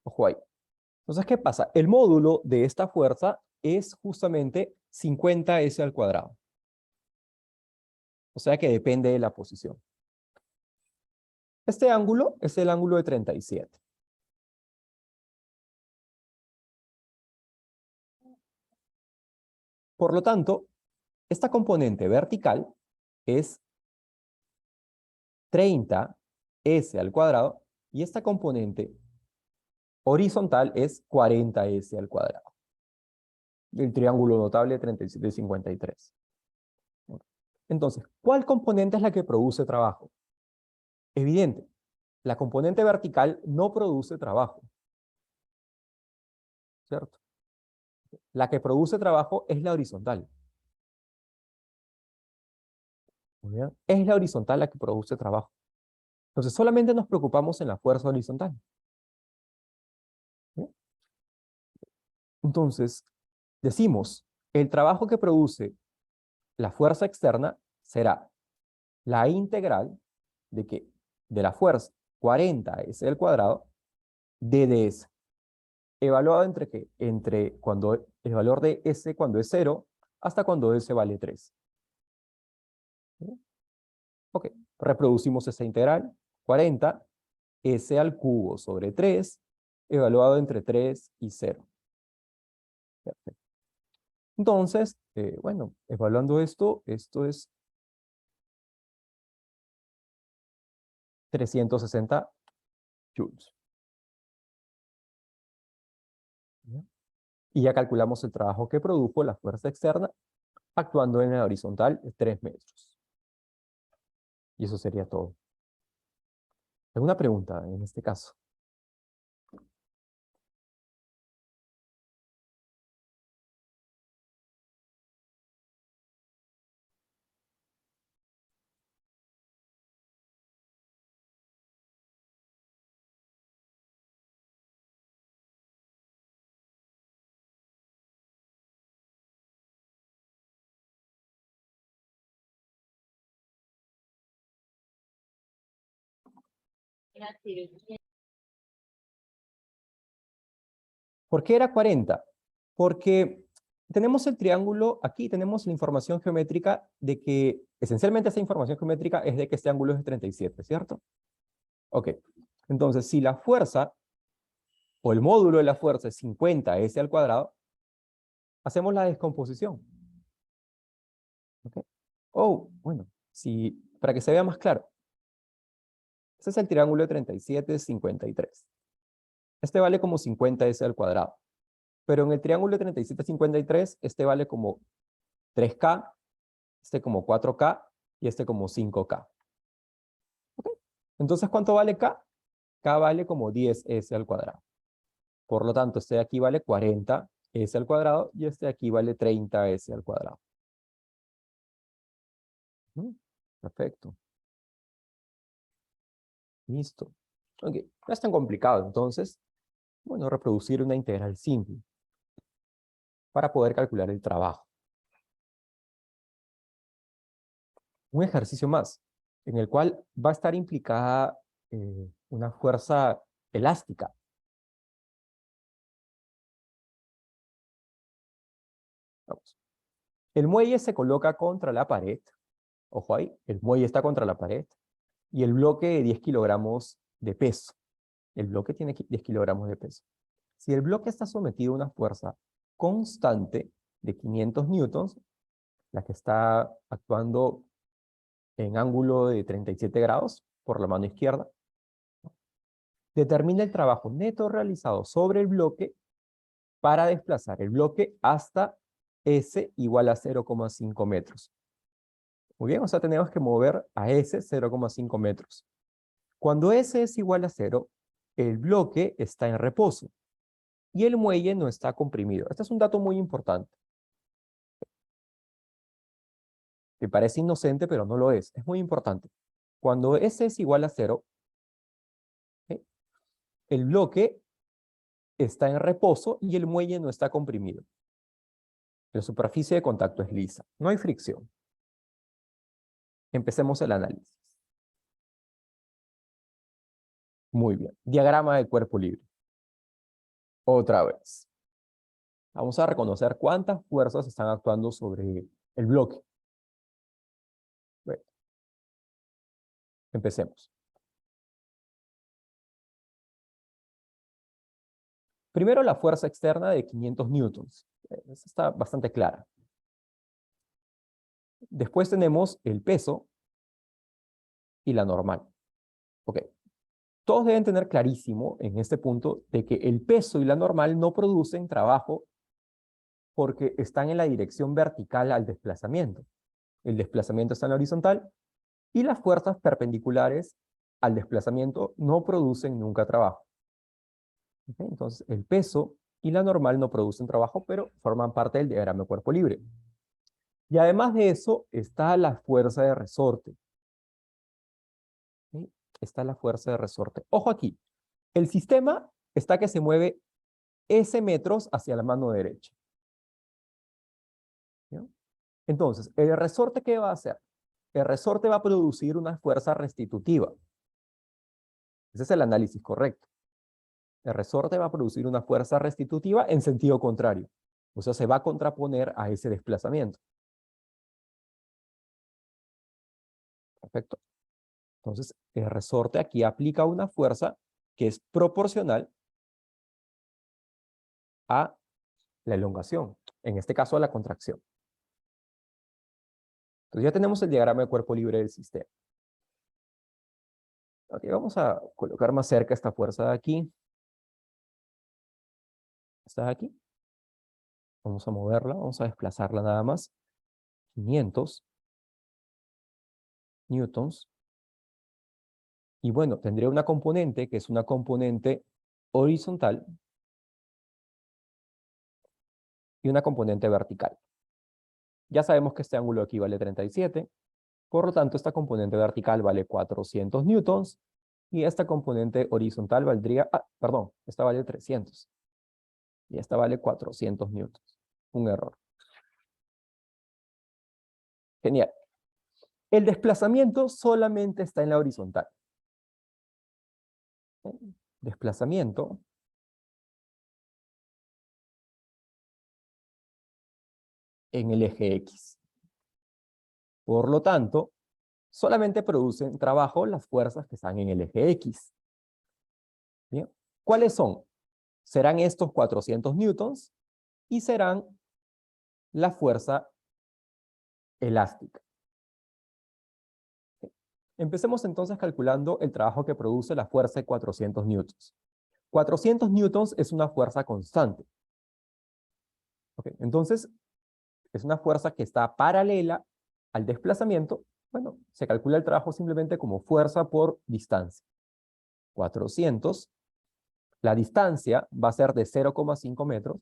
Speaker 1: Ojo ahí. Entonces, ¿qué pasa? El módulo de esta fuerza es justamente 50S al cuadrado. O sea que depende de la posición. Este ángulo es el ángulo de 37. Por lo tanto, esta componente vertical es 30S al cuadrado y esta componente horizontal es 40S al cuadrado. El triángulo notable 37 y 53. Entonces, ¿cuál componente es la que produce trabajo? Evidente, la componente vertical no produce trabajo, ¿cierto? La que produce trabajo es la horizontal. Muy bien. Es la horizontal la que produce trabajo. Entonces, solamente nos preocupamos en la fuerza horizontal. ¿Sí? Entonces, decimos, el trabajo que produce la fuerza externa será la integral de la fuerza 40S al cuadrado de ds. Evaluado entre qué? Entre cuando el valor de S cuando es 0 hasta cuando S vale 3. ¿Sí? Ok, reproducimos esa integral. 40 S al cubo sobre 3, evaluado entre 3 y 0. Perfecto. Entonces, bueno, evaluando esto es 360 joules. ¿Ya? Y ya calculamos el trabajo que produjo la fuerza externa actuando en la horizontal de 3 metros. Y eso sería todo. ¿Alguna pregunta en este caso? ¿Por qué era 40? Porque tenemos el triángulo, aquí tenemos la información geométrica de que, esencialmente esa información geométrica es de que este ángulo es de 37, ¿cierto? Ok, entonces si la fuerza, o el módulo de la fuerza es 50S al cuadrado, hacemos la descomposición. ¿Ok? Oh, bueno, para que se vea más claro, este es el triángulo de 37, 53. Este vale como 50S al cuadrado. Pero en el triángulo de 37, 53, este vale como 3K, este como 4K y este como 5K. ¿Ok? Entonces, ¿cuánto vale K? K vale como 10S al cuadrado. Por lo tanto, este de aquí vale 40S al cuadrado y este de aquí vale 30S al cuadrado. Perfecto. Listo. Ok, no es tan complicado. Entonces, bueno, reproducir una integral simple para poder calcular el trabajo. Un ejercicio más, en el cual va a estar implicada una fuerza elástica. Vamos. El muelle se coloca contra la pared. Ojo ahí, el muelle está contra la pared. Y el bloque de 10 kilogramos de peso. El bloque tiene 10 kilogramos de peso. Si el bloque está sometido a una fuerza constante de 500 newtons, la que está actuando en ángulo de 37 grados por la mano izquierda, determina el trabajo neto realizado sobre el bloque para desplazar el bloque hasta S igual a 0,5 metros. Muy bien, o sea, tenemos que mover a S 0,5 metros. Cuando S es igual a 0, el bloque está en reposo y el muelle no está comprimido. Este es un dato muy importante. Que parece inocente, pero no lo es. Es muy importante. Cuando S es igual a 0, ¿sí?, el bloque está en reposo y el muelle no está comprimido. La superficie de contacto es lisa. No hay fricción. Empecemos el análisis. Muy bien. Diagrama de cuerpo libre. Otra vez. Vamos a reconocer cuántas fuerzas están actuando sobre el bloque. Bueno, empecemos. Primero la fuerza externa de 500 newtons. Esa está bastante clara. Después tenemos el peso y la normal. Ok. Todos deben tener clarísimo en este punto de que el peso y la normal no producen trabajo porque están en la dirección vertical al desplazamiento. El desplazamiento está en la horizontal y las fuerzas perpendiculares al desplazamiento no producen nunca trabajo. ¿Okay? Entonces, el peso y la normal no producen trabajo, pero forman parte del diagrama de cuerpo libre. Y además de eso, está la fuerza de resorte. ¿Sí? Está la fuerza de resorte. Ojo aquí, el sistema está que se mueve S metros hacia la mano derecha. ¿Sí? Entonces, ¿el resorte qué va a hacer? El resorte va a producir una fuerza restitutiva. Ese es el análisis correcto. El resorte va a producir una fuerza restitutiva en sentido contrario. O sea, se va a contraponer a ese desplazamiento. Perfecto. Entonces, el resorte aquí aplica una fuerza que es proporcional a la elongación, en este caso a la contracción. Entonces ya tenemos el diagrama de cuerpo libre del sistema. Ok, vamos a colocar más cerca esta fuerza de aquí. ¿Está aquí? Vamos a moverla, vamos a desplazarla nada más. 500 newtons. Y bueno, tendría una componente que es una componente horizontal y una componente vertical. Ya sabemos que este ángulo aquí vale 37, por lo tanto esta componente vertical vale 400 newtons y esta componente horizontal valdría, perdón, esta vale 300 y esta vale 400 newtons. Un error. Genial. El desplazamiento solamente está en la horizontal. Desplazamiento en el eje X. Por lo tanto, solamente producen trabajo las fuerzas que están en el eje X. ¿Bien? ¿Cuáles son? Serán estos 400 newtons y serán la fuerza elástica. Empecemos entonces calculando el trabajo que produce la fuerza de 400 newtons. 400 newtons es una fuerza constante. ¿Okay? Entonces, es una fuerza que está paralela al desplazamiento. Bueno, se calcula el trabajo simplemente como fuerza por distancia. 400. La distancia va a ser de 0,5 metros.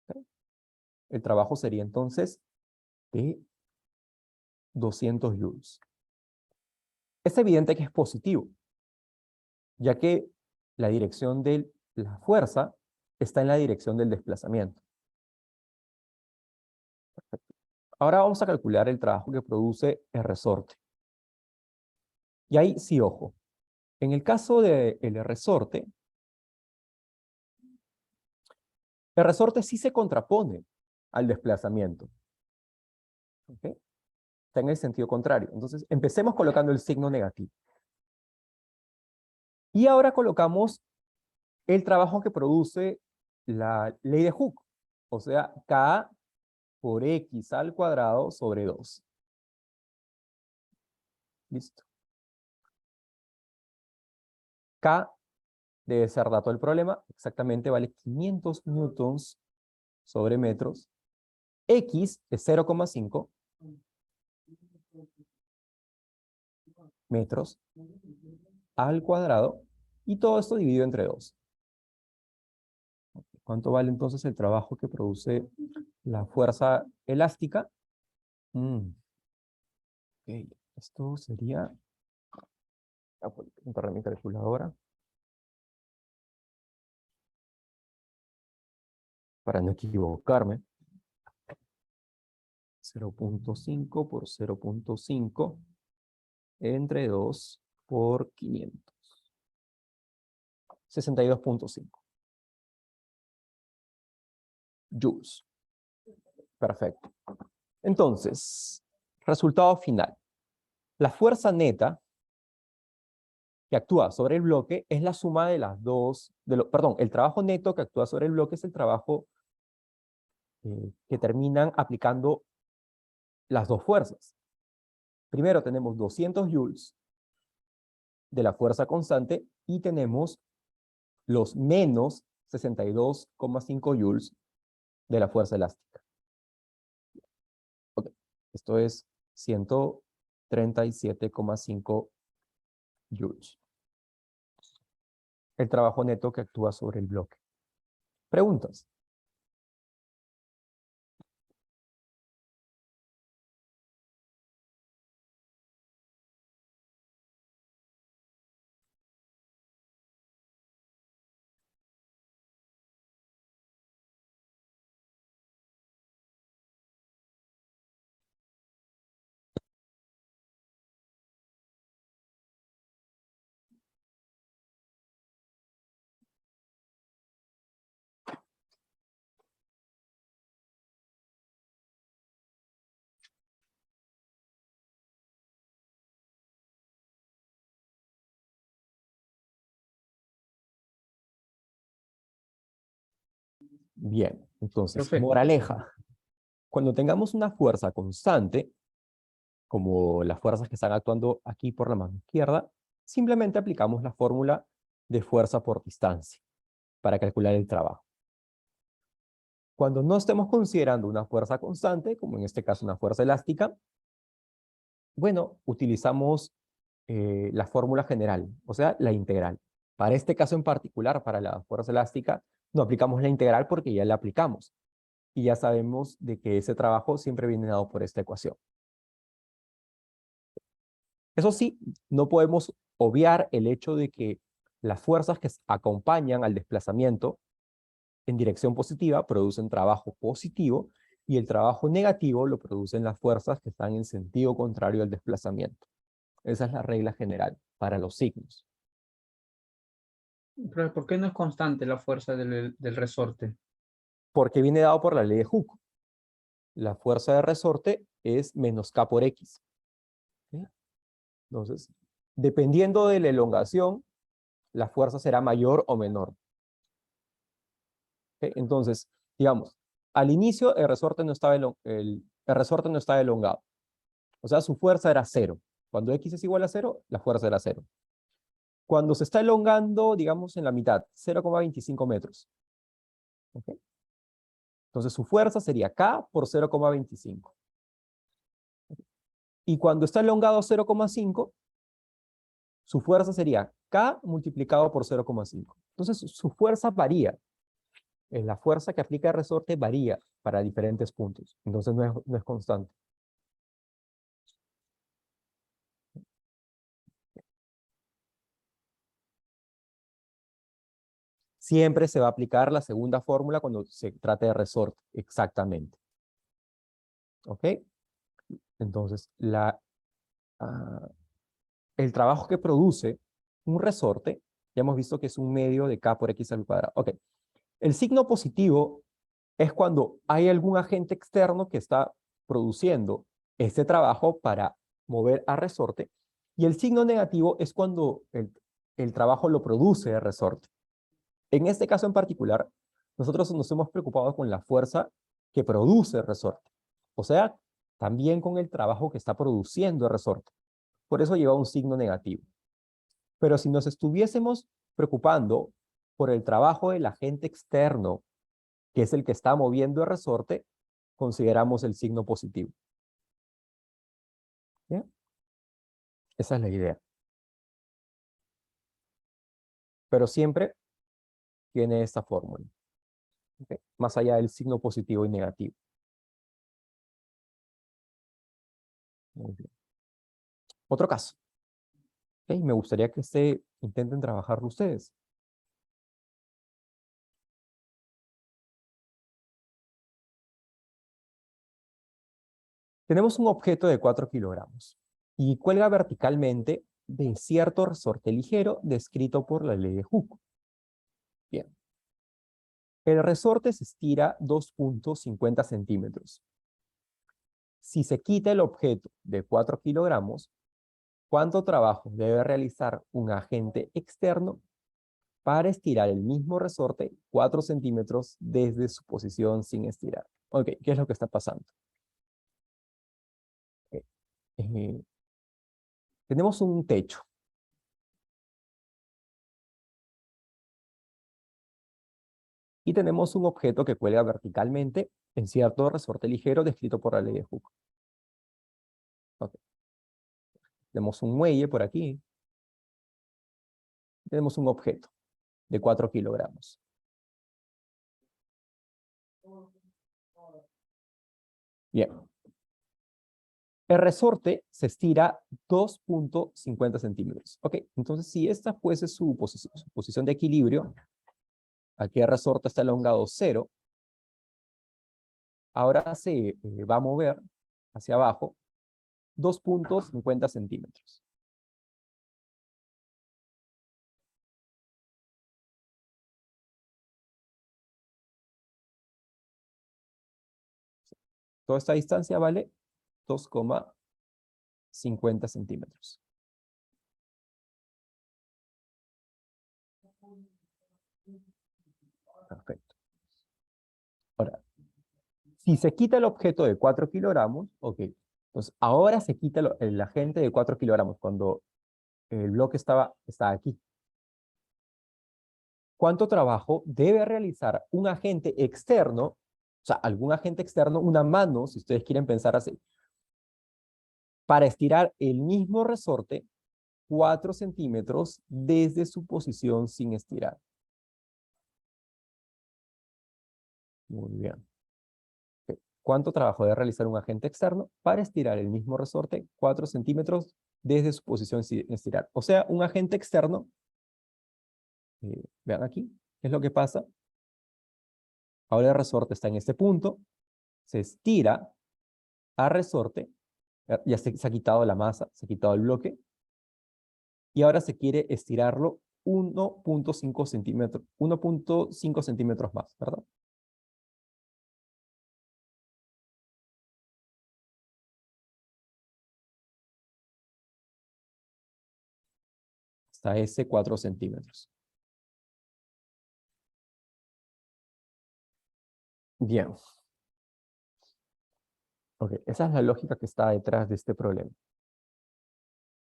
Speaker 1: ¿Okay? El trabajo sería entonces de 200 joules. Es evidente que es positivo, ya que la dirección de la fuerza está en la dirección del desplazamiento. Perfecto. Ahora vamos a calcular el trabajo que produce el resorte. Y ahí sí, ojo. En el caso del resorte, el resorte sí se contrapone al desplazamiento. ¿Okay? Está en el sentido contrario. Entonces, empecemos colocando el signo negativo. Y ahora colocamos el trabajo que produce la ley de Hooke. O sea, K por X al cuadrado sobre 2. Listo. K debe ser dato del problema. Exactamente vale 500 newtons sobre metros. X es 0,5 metros al cuadrado. Y todo esto dividido entre 2. ¿Cuánto vale entonces el trabajo que produce la fuerza elástica? Ok, esto sería... Voy a apuntar mi calculadora para no equivocarme. 0,5 por 0,5 entre 2 por 500. 62,5 joules. Perfecto. Entonces, resultado final. La fuerza neta que actúa sobre el bloque es la suma de las dos, perdón, el trabajo neto que actúa sobre el bloque es el trabajo que terminan aplicando las dos fuerzas. Primero tenemos 200 joules de la fuerza constante y tenemos los menos 62,5 joules de la fuerza elástica. Okay. Esto es 137,5 joules. el trabajo neto que actúa sobre el bloque. ¿Preguntas? Bien, entonces,
Speaker 2: Profe,
Speaker 1: moraleja. Cuando tengamos una fuerza constante, como las fuerzas que están actuando aquí por la mano izquierda, simplemente aplicamos la fórmula de fuerza por distancia para calcular el trabajo. Cuando no estemos considerando una fuerza constante, como en este caso una fuerza elástica, bueno, utilizamos la fórmula general, o sea, la integral. Para este caso en particular, para la fuerza elástica, no aplicamos la integral porque ya la aplicamos. Y ya sabemos de que ese trabajo siempre viene dado por esta ecuación. Eso sí, no podemos obviar el hecho de que las fuerzas que acompañan al desplazamiento en dirección positiva producen trabajo positivo y el trabajo negativo lo producen las fuerzas que están en sentido contrario al desplazamiento. Esa es la regla general para los signos.
Speaker 2: profe, ¿por qué no es constante la fuerza del resorte?
Speaker 1: Porque viene dado por la ley de Hooke. La fuerza de resorte es menos K por X. ¿Sí? Entonces, dependiendo de la elongación, la fuerza será mayor o menor. ¿Sí? Entonces, digamos, al inicio el resorte no estaba, el resorte no estaba elongado. O sea, su fuerza era 0. Cuando X es igual a 0, la fuerza era 0. Cuando se está elongando, digamos, en la mitad, 0,25 metros. ¿Okay? Entonces, su fuerza sería K por 0,25. Y cuando está elongado a 0,5, su fuerza sería K multiplicado por 0,5. Entonces, su fuerza varía. La fuerza que aplica el resorte varía para diferentes puntos. Entonces, no es constante. Siempre se va a aplicar la segunda fórmula cuando se trate de resorte, exactamente. ¿Ok? Entonces, el trabajo que produce un resorte, ya hemos visto que es un medio de K por X al cuadrado. Ok. El signo positivo es cuando hay algún agente externo que está produciendo este trabajo para mover a resorte, y el signo negativo es cuando el trabajo lo produce el resorte. En este caso en particular, nosotros nos hemos preocupado con la fuerza que produce el resorte, o sea, también con el trabajo que está produciendo el resorte. Por eso lleva un signo negativo. Pero si nos estuviésemos preocupando por el trabajo del agente externo, que es el que está moviendo el resorte, consideramos el signo positivo. ¿Bien? Esa es la idea. Pero siempre tiene esta fórmula. ¿Okay? Más allá del signo positivo y negativo. Muy bien. Otro caso. ¿Okay? Me gustaría que intenten trabajarlo ustedes. Tenemos un objeto de 4 kilogramos y cuelga verticalmente de cierto resorte ligero descrito por la ley de Hooke. Bien. El resorte se estira 2,50 centímetros. Si se quita el objeto de 4 kilogramos, ¿cuánto trabajo debe realizar un agente externo para estirar el mismo resorte 4 centímetros desde su posición sin estirar? Ok, ¿qué es lo que está pasando? Okay. Tenemos un techo. Y tenemos un objeto que cuelga verticalmente en cierto resorte ligero descrito por la ley de Hooke. Okay. Tenemos un muelle por aquí. Tenemos un objeto. de 4 kilogramos. Bien. El resorte se estira 2.50 centímetros. Ok, entonces si esta fuese su posición de equilibrio, aquí el resorte está elongado 0, ahora se va a mover hacia abajo 2.50 centímetros. Toda esta distancia vale 2,50 centímetros. Perfecto. Ahora, si se quita el objeto de 4 kilogramos, ok. Entonces, ahora se quita el agente de 4 kilogramos cuando el bloque está aquí. ¿Cuánto trabajo debe realizar un agente externo? O sea, algún agente externo, una mano, si ustedes quieren pensar así, para estirar el mismo resorte 4 centímetros desde su posición sin estirar. Muy bien. Ok. ¿Cuánto trabajo debe realizar un agente externo para estirar el mismo resorte 4 centímetros desde su posición sin estirar? O sea, un agente externo, vean aquí, ¿qué es lo que pasa? Ahora el resorte está en este punto, se estira a resorte, ya se ha quitado la masa, se ha quitado el bloque, y ahora se quiere estirarlo 1.5 centímetros, 1.5 centímetros más, ¿verdad? Hasta ese 4 centímetros. Bien. Ok, esa es la lógica que está detrás de este problema.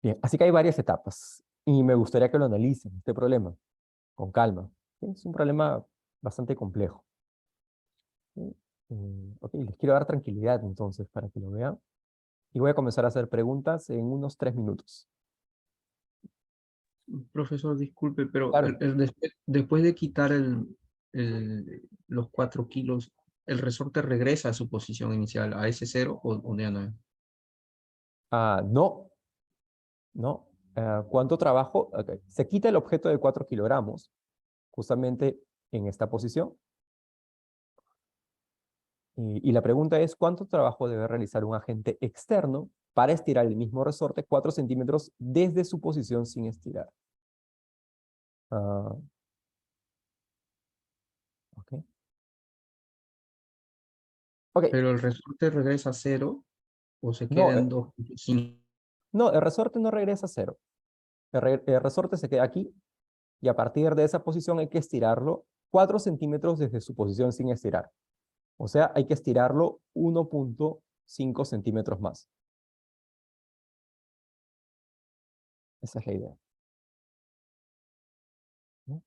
Speaker 1: Bien, así que hay varias etapas, y me gustaría que lo analicen, este problema, con calma. Es un problema bastante complejo. ¿Sí? Ok, les quiero dar tranquilidad entonces para que lo vean. Y voy a comenzar a hacer preguntas en unos 3 minutos.
Speaker 2: Profesor, disculpe, pero
Speaker 1: Claro.
Speaker 2: después de quitar los 4 kilos, ¿el resorte regresa a su posición inicial, a ese cero o ya no?
Speaker 1: No, no. ¿Cuánto trabajo? Ok, se quita el objeto de 4 kilogramos, justamente en esta posición. Y la pregunta es, ¿cuánto trabajo debe realizar un agente externo para estirar el mismo resorte 4 centímetros desde su posición sin estirar? Ah, ok. Ok,
Speaker 2: Pero el resorte regresa a cero o se queda
Speaker 1: no,
Speaker 2: en 2.5.
Speaker 1: no, el resorte no regresa a cero. El resorte se queda aquí y a partir de esa posición hay que estirarlo 4 centímetros desde su posición sin estirar. O sea, hay que estirarlo 1.5 centímetros más. Esa es la idea. ¿No?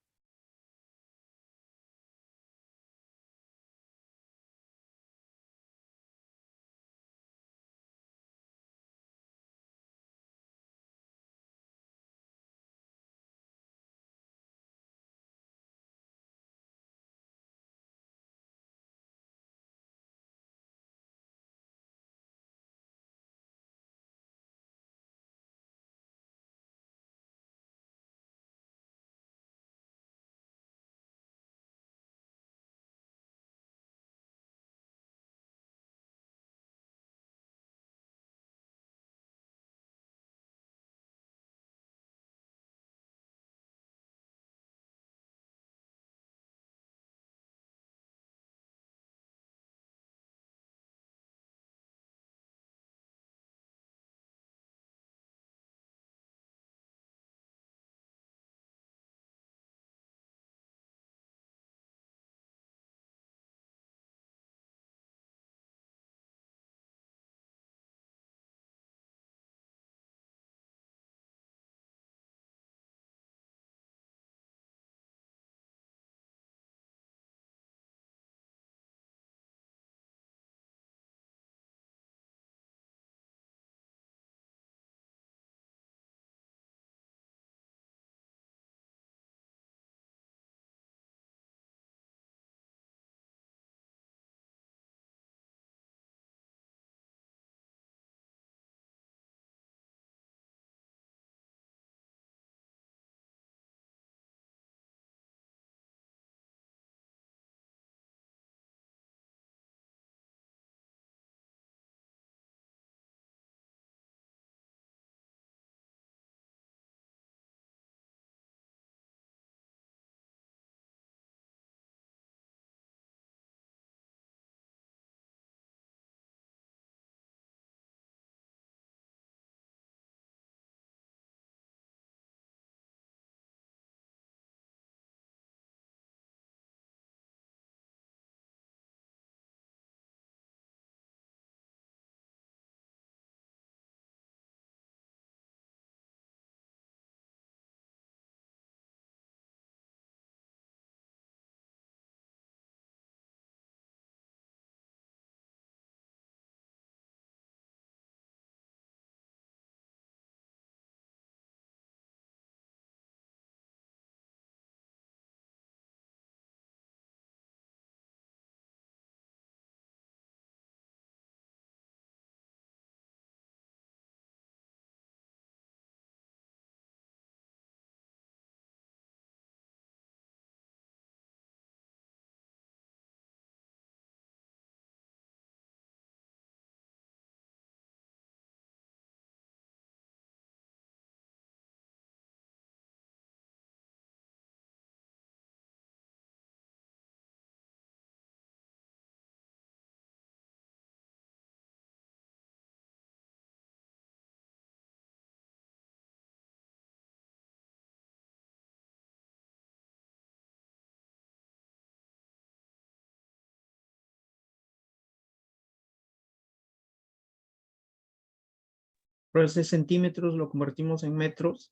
Speaker 2: Pero ese centímetros lo convertimos en metros,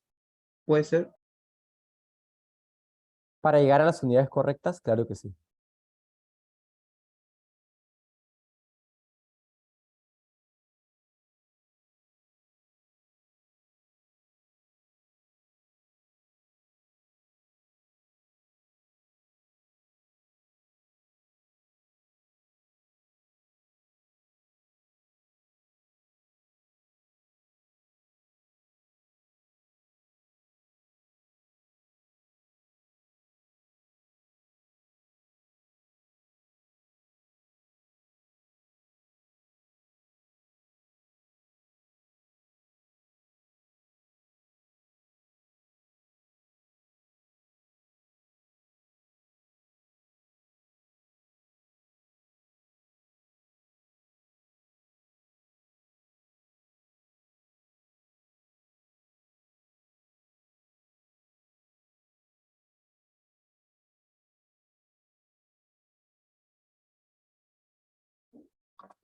Speaker 2: puede ser.
Speaker 1: Para llegar a las unidades correctas, claro que sí.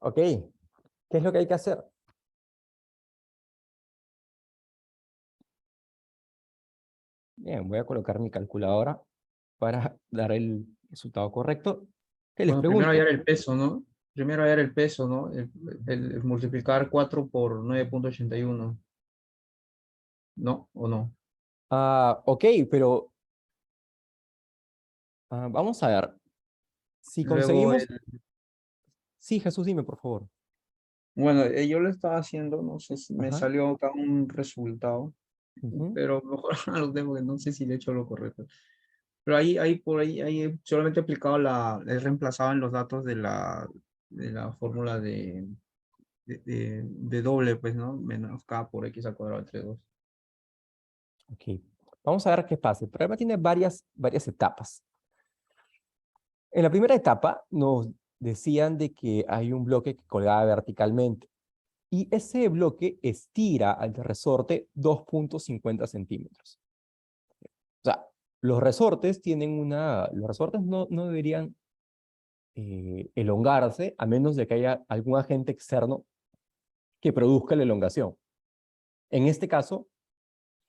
Speaker 1: Ok, ¿qué es lo que hay que hacer? Bien, voy a colocar mi calculadora para dar el resultado correcto. ¿Qué les
Speaker 2: Bueno, primero
Speaker 1: pregunto?
Speaker 2: hallar el peso, ¿no? Primero hallar el peso, ¿no? El multiplicar 4 por 9,81. ¿No? ¿O no?
Speaker 1: Ok, pero vamos a ver. Si
Speaker 2: Luego,
Speaker 1: conseguimos... Sí, Jesús, dime, por favor.
Speaker 2: bueno, yo lo estaba haciendo, no sé si me
Speaker 1: Ajá.
Speaker 2: salió acá un resultado,
Speaker 1: Ujú.
Speaker 2: pero mejor no lo tengo, que no sé si le he hecho lo correcto. Pero ahí solamente he aplicado he reemplazado en los datos de la fórmula de doble, pues, ¿no? Menos k por x al cuadrado entre 2.
Speaker 1: Ok. Vamos a ver qué pasa. El problema tiene varias etapas. En la primera etapa nos decían de que hay un bloque que colgaba verticalmente y ese bloque estira al resorte 2,50 centímetros. O sea, los resortes no deberían elongarse a menos de que haya algún agente externo que produzca la elongación. En este caso,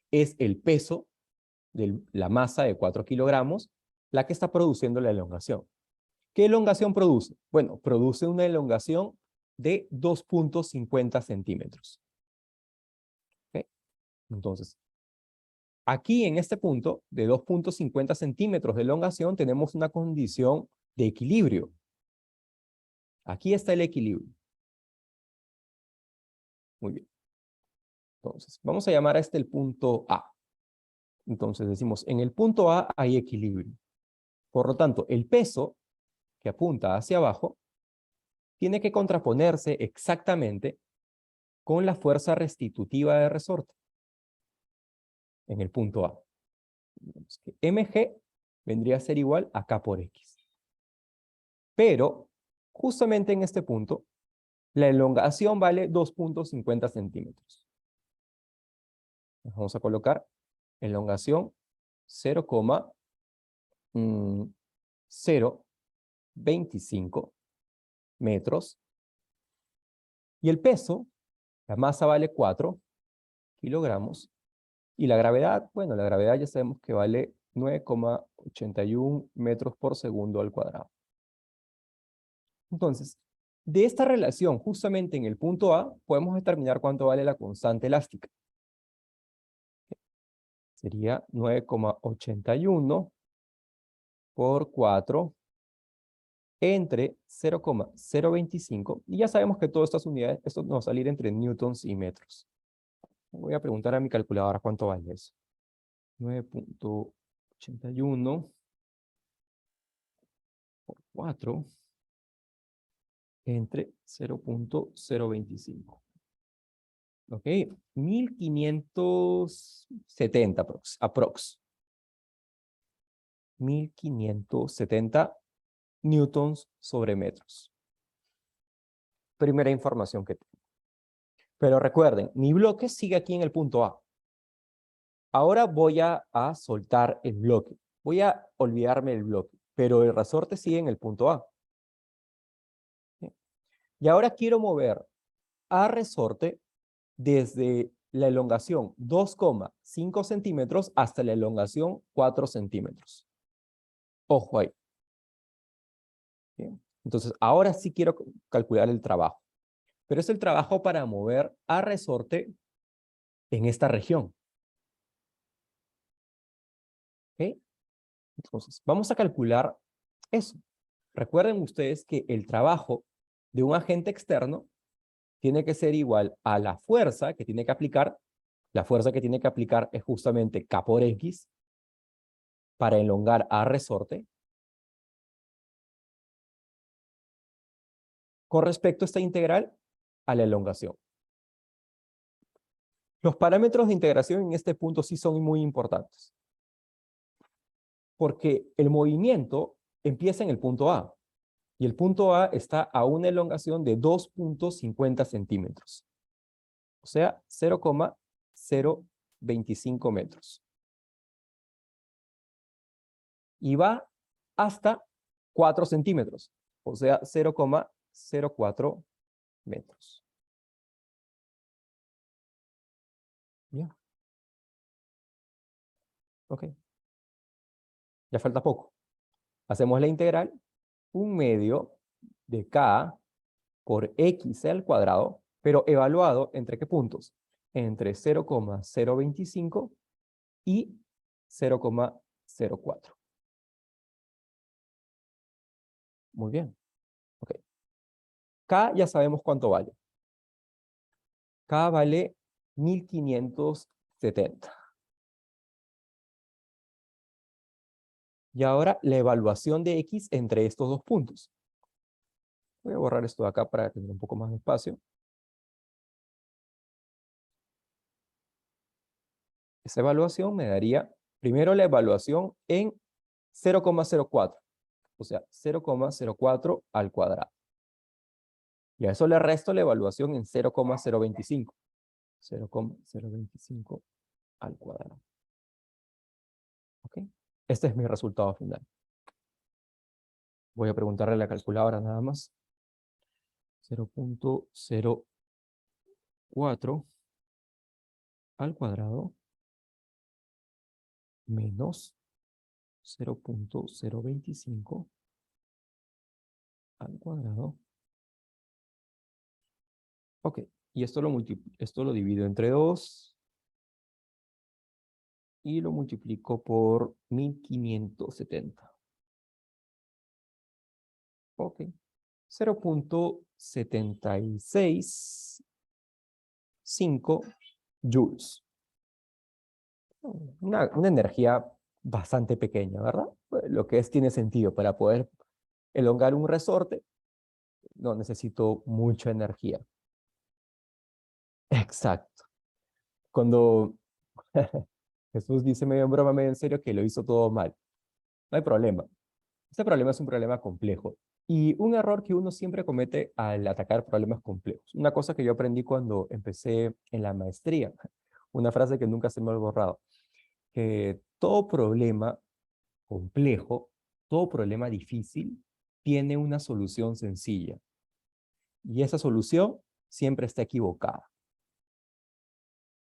Speaker 1: es el peso de la masa de 4 kilogramos la que está produciendo la elongación. ¿Qué elongación produce? Bueno, produce una elongación de 2,50 centímetros. ¿Okay? Entonces, aquí en este punto de 2,50 centímetros de elongación tenemos una condición de equilibrio. Aquí está el equilibrio. Muy bien. Entonces, vamos a llamar a este el punto A. Entonces decimos, en el punto A hay equilibrio. Por lo tanto, el peso que apunta hacia abajo tiene que contraponerse exactamente con la fuerza restitutiva de resorte en el punto A. Mg vendría a ser igual a K por X. Pero, justamente en este punto, la elongación vale 2,50 centímetros. Vamos a colocar elongación 0,025 metros. Y el peso, la masa vale 4 kilogramos. Y la gravedad, bueno, la gravedad ya sabemos que vale 9,81 metros por segundo al cuadrado. Entonces, de esta relación, justamente en el punto A, podemos determinar cuánto vale la constante elástica. Sería 9,81 por 4 entre 0,025. Y ya sabemos que todas estas unidades, esto nos va a salir entre newtons y metros. Voy a preguntar a mi calculadora cuánto vale eso. 9,81 por 4 entre 0,025. ¿Ok? 1570 aprox. 1570 newtons sobre metros. Primera información que tengo. Pero recuerden, mi bloque sigue aquí en el punto A. Ahora voy a soltar el bloque. Voy a olvidarme del bloque, pero el resorte sigue en el punto A. ¿Sí? Y ahora quiero mover a resorte desde la elongación 2,5 centímetros hasta la elongación 4 centímetros. Ojo ahí. Bien. Entonces, ahora sí quiero calcular el trabajo. Pero es el trabajo para mover a resorte en esta región. ¿Ok? Entonces, vamos a calcular eso. Recuerden ustedes que el trabajo de un agente externo tiene que ser igual a la fuerza que tiene que aplicar. La fuerza que tiene que aplicar es justamente K por X para elongar a resorte con respecto a esta integral a la elongación. Los parámetros de integración en este punto sí son muy importantes, porque el movimiento empieza en el punto A, y el punto A está a una elongación de 2,50 centímetros, o sea, 0,025 metros. Y va hasta 4 centímetros, o sea, 0,04 metros. Bien. Ok. Ya falta poco. Hacemos la integral, 1/2 de K por X al cuadrado, pero evaluado ¿entre qué puntos? Entre 0,025 y 0,04. Muy bien. Ok. K ya sabemos cuánto vale. K vale 1570. Y ahora la evaluación de X entre estos dos puntos. Voy a borrar esto de acá para tener un poco más de espacio. Esa evaluación me daría primero la evaluación en 0,04. O sea, 0,04 al cuadrado. Y a eso le resto la evaluación en 0,025. 0,025 al cuadrado. ¿Ok? Este es mi resultado final. Voy a preguntarle a la calculadora nada más. 0,04 al cuadrado menos 0,025 al cuadrado. Ok, y esto lo divido entre 2 y lo multiplico por 1570. Ok, 0,765 joules. Una energía bastante pequeña, ¿verdad? Lo que tiene sentido. Para poder elongar un resorte, no necesito mucha energía. Exacto. Cuando Jesús dice medio en broma, medio en serio, que lo hizo todo mal. No hay problema. Este problema es un problema complejo. Y un error que uno siempre comete al atacar problemas complejos. Una cosa que yo aprendí cuando empecé en la maestría. Una frase que nunca se me ha borrado. Que todo problema complejo, todo problema difícil, tiene una solución sencilla. Y esa solución siempre está equivocada.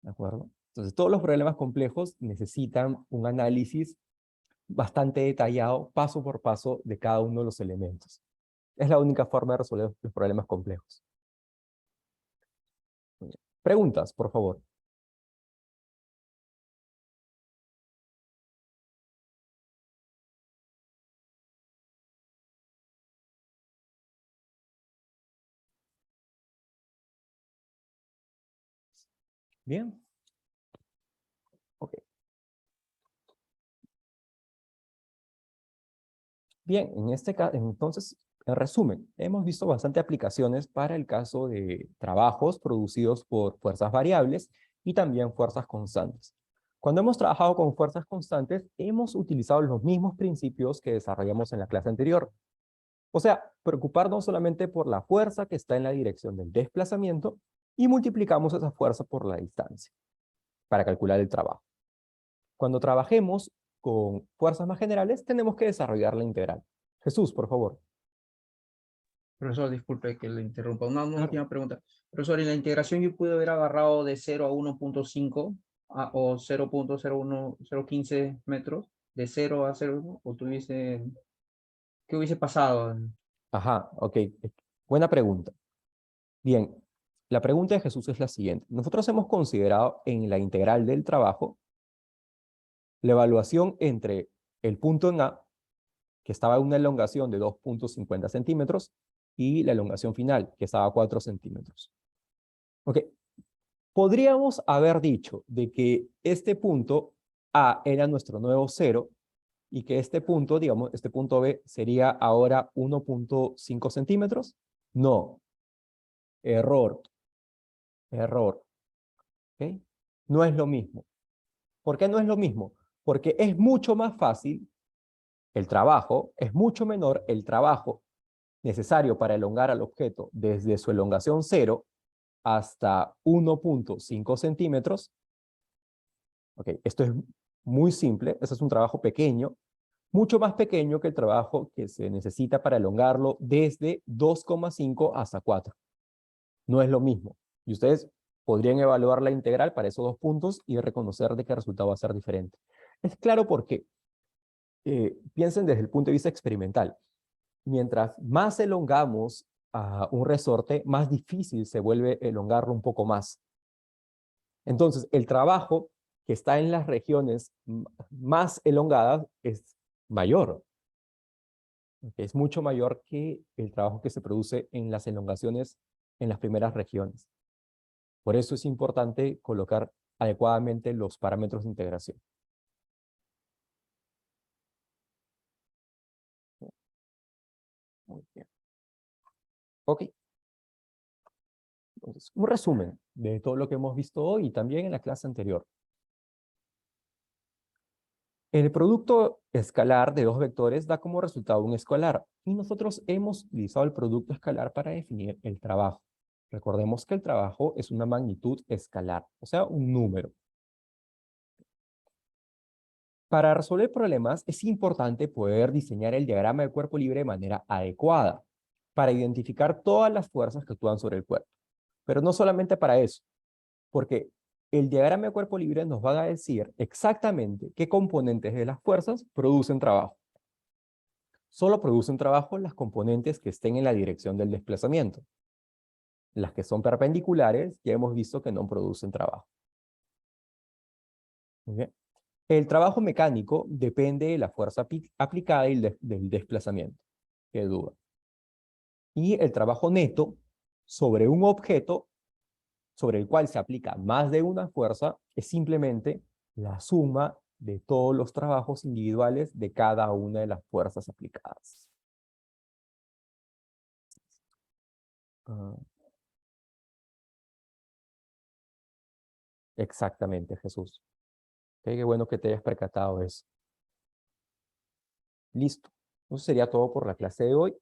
Speaker 1: ¿De acuerdo? Entonces, todos los problemas complejos necesitan un análisis bastante detallado, paso por paso, de cada uno de los elementos. Es la única forma de resolver los problemas complejos. Preguntas, por favor. Bien. Ok. Bien, en este caso, entonces, en resumen, hemos visto bastante aplicaciones para el caso de trabajos producidos por fuerzas variables y también fuerzas constantes. Cuando hemos trabajado con fuerzas constantes, hemos utilizado los mismos principios que desarrollamos en la clase anterior. O sea, preocuparnos solamente por la fuerza que está en la dirección del desplazamiento y multiplicamos esa fuerza por la distancia para calcular el trabajo. Cuando trabajemos con fuerzas más generales, tenemos que desarrollar la integral. Jesús, por favor.
Speaker 2: Profesor, disculpe que le interrumpa. Una
Speaker 1: Claro.
Speaker 2: última pregunta. Profesor, en la integración yo pude haber agarrado de 0 a 1.5 o 0.015 metros, de 0 a 0, o tuviese, ¿qué hubiese pasado?
Speaker 1: Ajá, ok. Buena pregunta. Bien, la pregunta de Jesús es la siguiente. Nosotros hemos considerado en la integral del trabajo la evaluación entre el punto en A, que estaba en una elongación de 2.50 centímetros, y la elongación final, que estaba a 4 centímetros. Ok, podríamos haber dicho de que este punto A era nuestro nuevo cero y que este punto, digamos, este punto B sería ahora 1.5 centímetros. No, error, error. ¿Ok? No es lo mismo. ¿Por qué no es lo mismo? Porque es mucho más fácil el trabajo, es mucho menor el trabajo necesario para elongar al objeto desde su elongación cero hasta 1.5 centímetros. Ok, esto es muy simple, eso es un trabajo pequeño, mucho más pequeño que el trabajo que se necesita para elongarlo desde 2,5 hasta 4. No es lo mismo. Y ustedes podrían evaluar la integral para esos dos puntos y reconocer de qué resultado va a ser diferente. Es claro porque piensen desde el punto de vista experimental. Mientras más elongamos a un resorte, más difícil se vuelve elongarlo un poco más. Entonces, el trabajo que está en las regiones más elongadas es mayor. Es mucho mayor que el trabajo que se produce en las elongaciones en las primeras regiones. Por eso es importante colocar adecuadamente los parámetros de integración. Muy bien. Ok. Entonces, un resumen de todo lo que hemos visto hoy y también en la clase anterior. El producto escalar de dos vectores da como resultado un escalar y nosotros hemos utilizado el producto escalar para definir el trabajo. Recordemos que el trabajo es una magnitud escalar, o sea, un número. Para resolver problemas es importante poder diseñar el diagrama de cuerpo libre de manera adecuada para identificar todas las fuerzas que actúan sobre el cuerpo. Pero no solamente para eso, porque el diagrama de cuerpo libre nos va a decir exactamente qué componentes de las fuerzas producen trabajo. Solo producen trabajo las componentes que estén en la dirección del desplazamiento. Las que son perpendiculares ya hemos visto que no producen trabajo. Muy bien. El trabajo mecánico depende de la fuerza aplicada y del desplazamiento. Qué duda. Y el trabajo neto sobre un objeto sobre el cual se aplica más de una fuerza es simplemente la suma de todos los trabajos individuales de cada una de las fuerzas aplicadas. Exactamente, Jesús. Qué bueno que te hayas percatado de eso. Listo. Eso sería todo por la clase de hoy.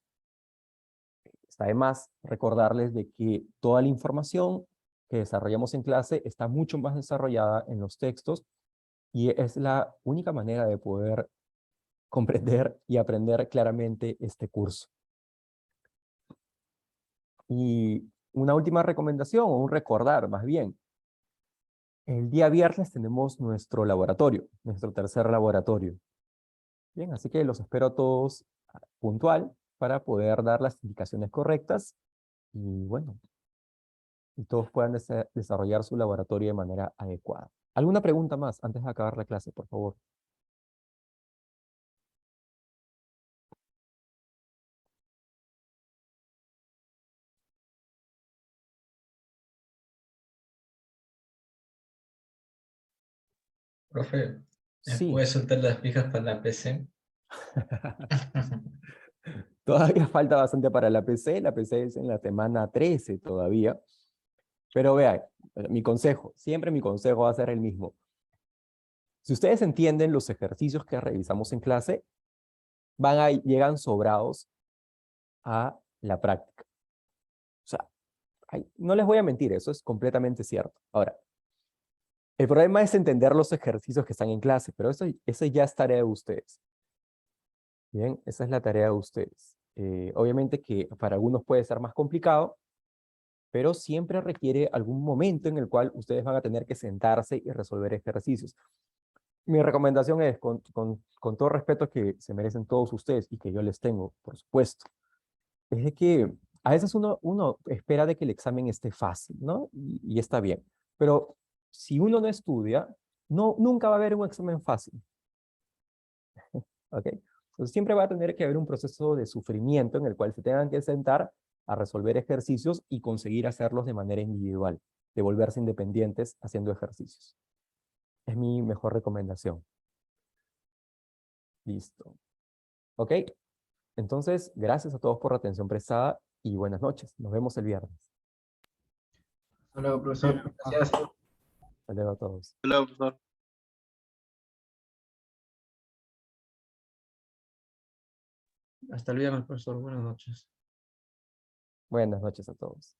Speaker 1: Está de más recordarles de que toda la información que desarrollamos en clase está mucho más desarrollada en los textos y es la única manera de poder comprender y aprender claramente este curso. Y una última recomendación, o un recordar más bien. El día viernes tenemos nuestro laboratorio, nuestro tercer laboratorio. Bien, así que los espero a todos puntual para poder dar las indicaciones correctas y bueno, y todos puedan desarrollar su laboratorio de manera adecuada. ¿Alguna pregunta más antes de acabar la clase, por favor?
Speaker 3: Profe, ¿me
Speaker 1: Sí,
Speaker 3: puede soltar las fijas para la PC?
Speaker 1: todavía falta bastante para la PC. La PC es en la semana 13 todavía. Pero vean, mi consejo, siempre mi consejo va a ser el mismo. Si ustedes entienden los ejercicios que revisamos en clase, llegan sobrados a la práctica. O sea, no les voy a mentir, eso es completamente cierto. Ahora, el problema es entender los ejercicios que están en clase, pero eso ya es tarea de ustedes. Bien, esa es la tarea de ustedes. Obviamente que para algunos puede ser más complicado, pero siempre requiere algún momento en el cual ustedes van a tener que sentarse y resolver ejercicios. Mi recomendación es, con todo respeto que se merecen todos ustedes y que yo les tengo, por supuesto, es de que a veces uno espera de que el examen esté fácil, ¿no? Y está bien. Pero si uno no estudia, nunca va a haber un examen fácil, ¿ok? Entonces siempre va a tener que haber un proceso de sufrimiento en el cual se tengan que sentar a resolver ejercicios y conseguir hacerlos de manera individual, de volverse independientes haciendo ejercicios. Es mi mejor recomendación. Listo. ¿Ok? Entonces, gracias a todos por la atención prestada y buenas noches. Nos vemos el viernes.
Speaker 2: Hasta luego, profesor. Gracias.
Speaker 1: Hasta luego a todos.
Speaker 4: Hola, profesor.
Speaker 2: Hasta el viernes, profesor. Buenas noches.
Speaker 1: Buenas noches a todos.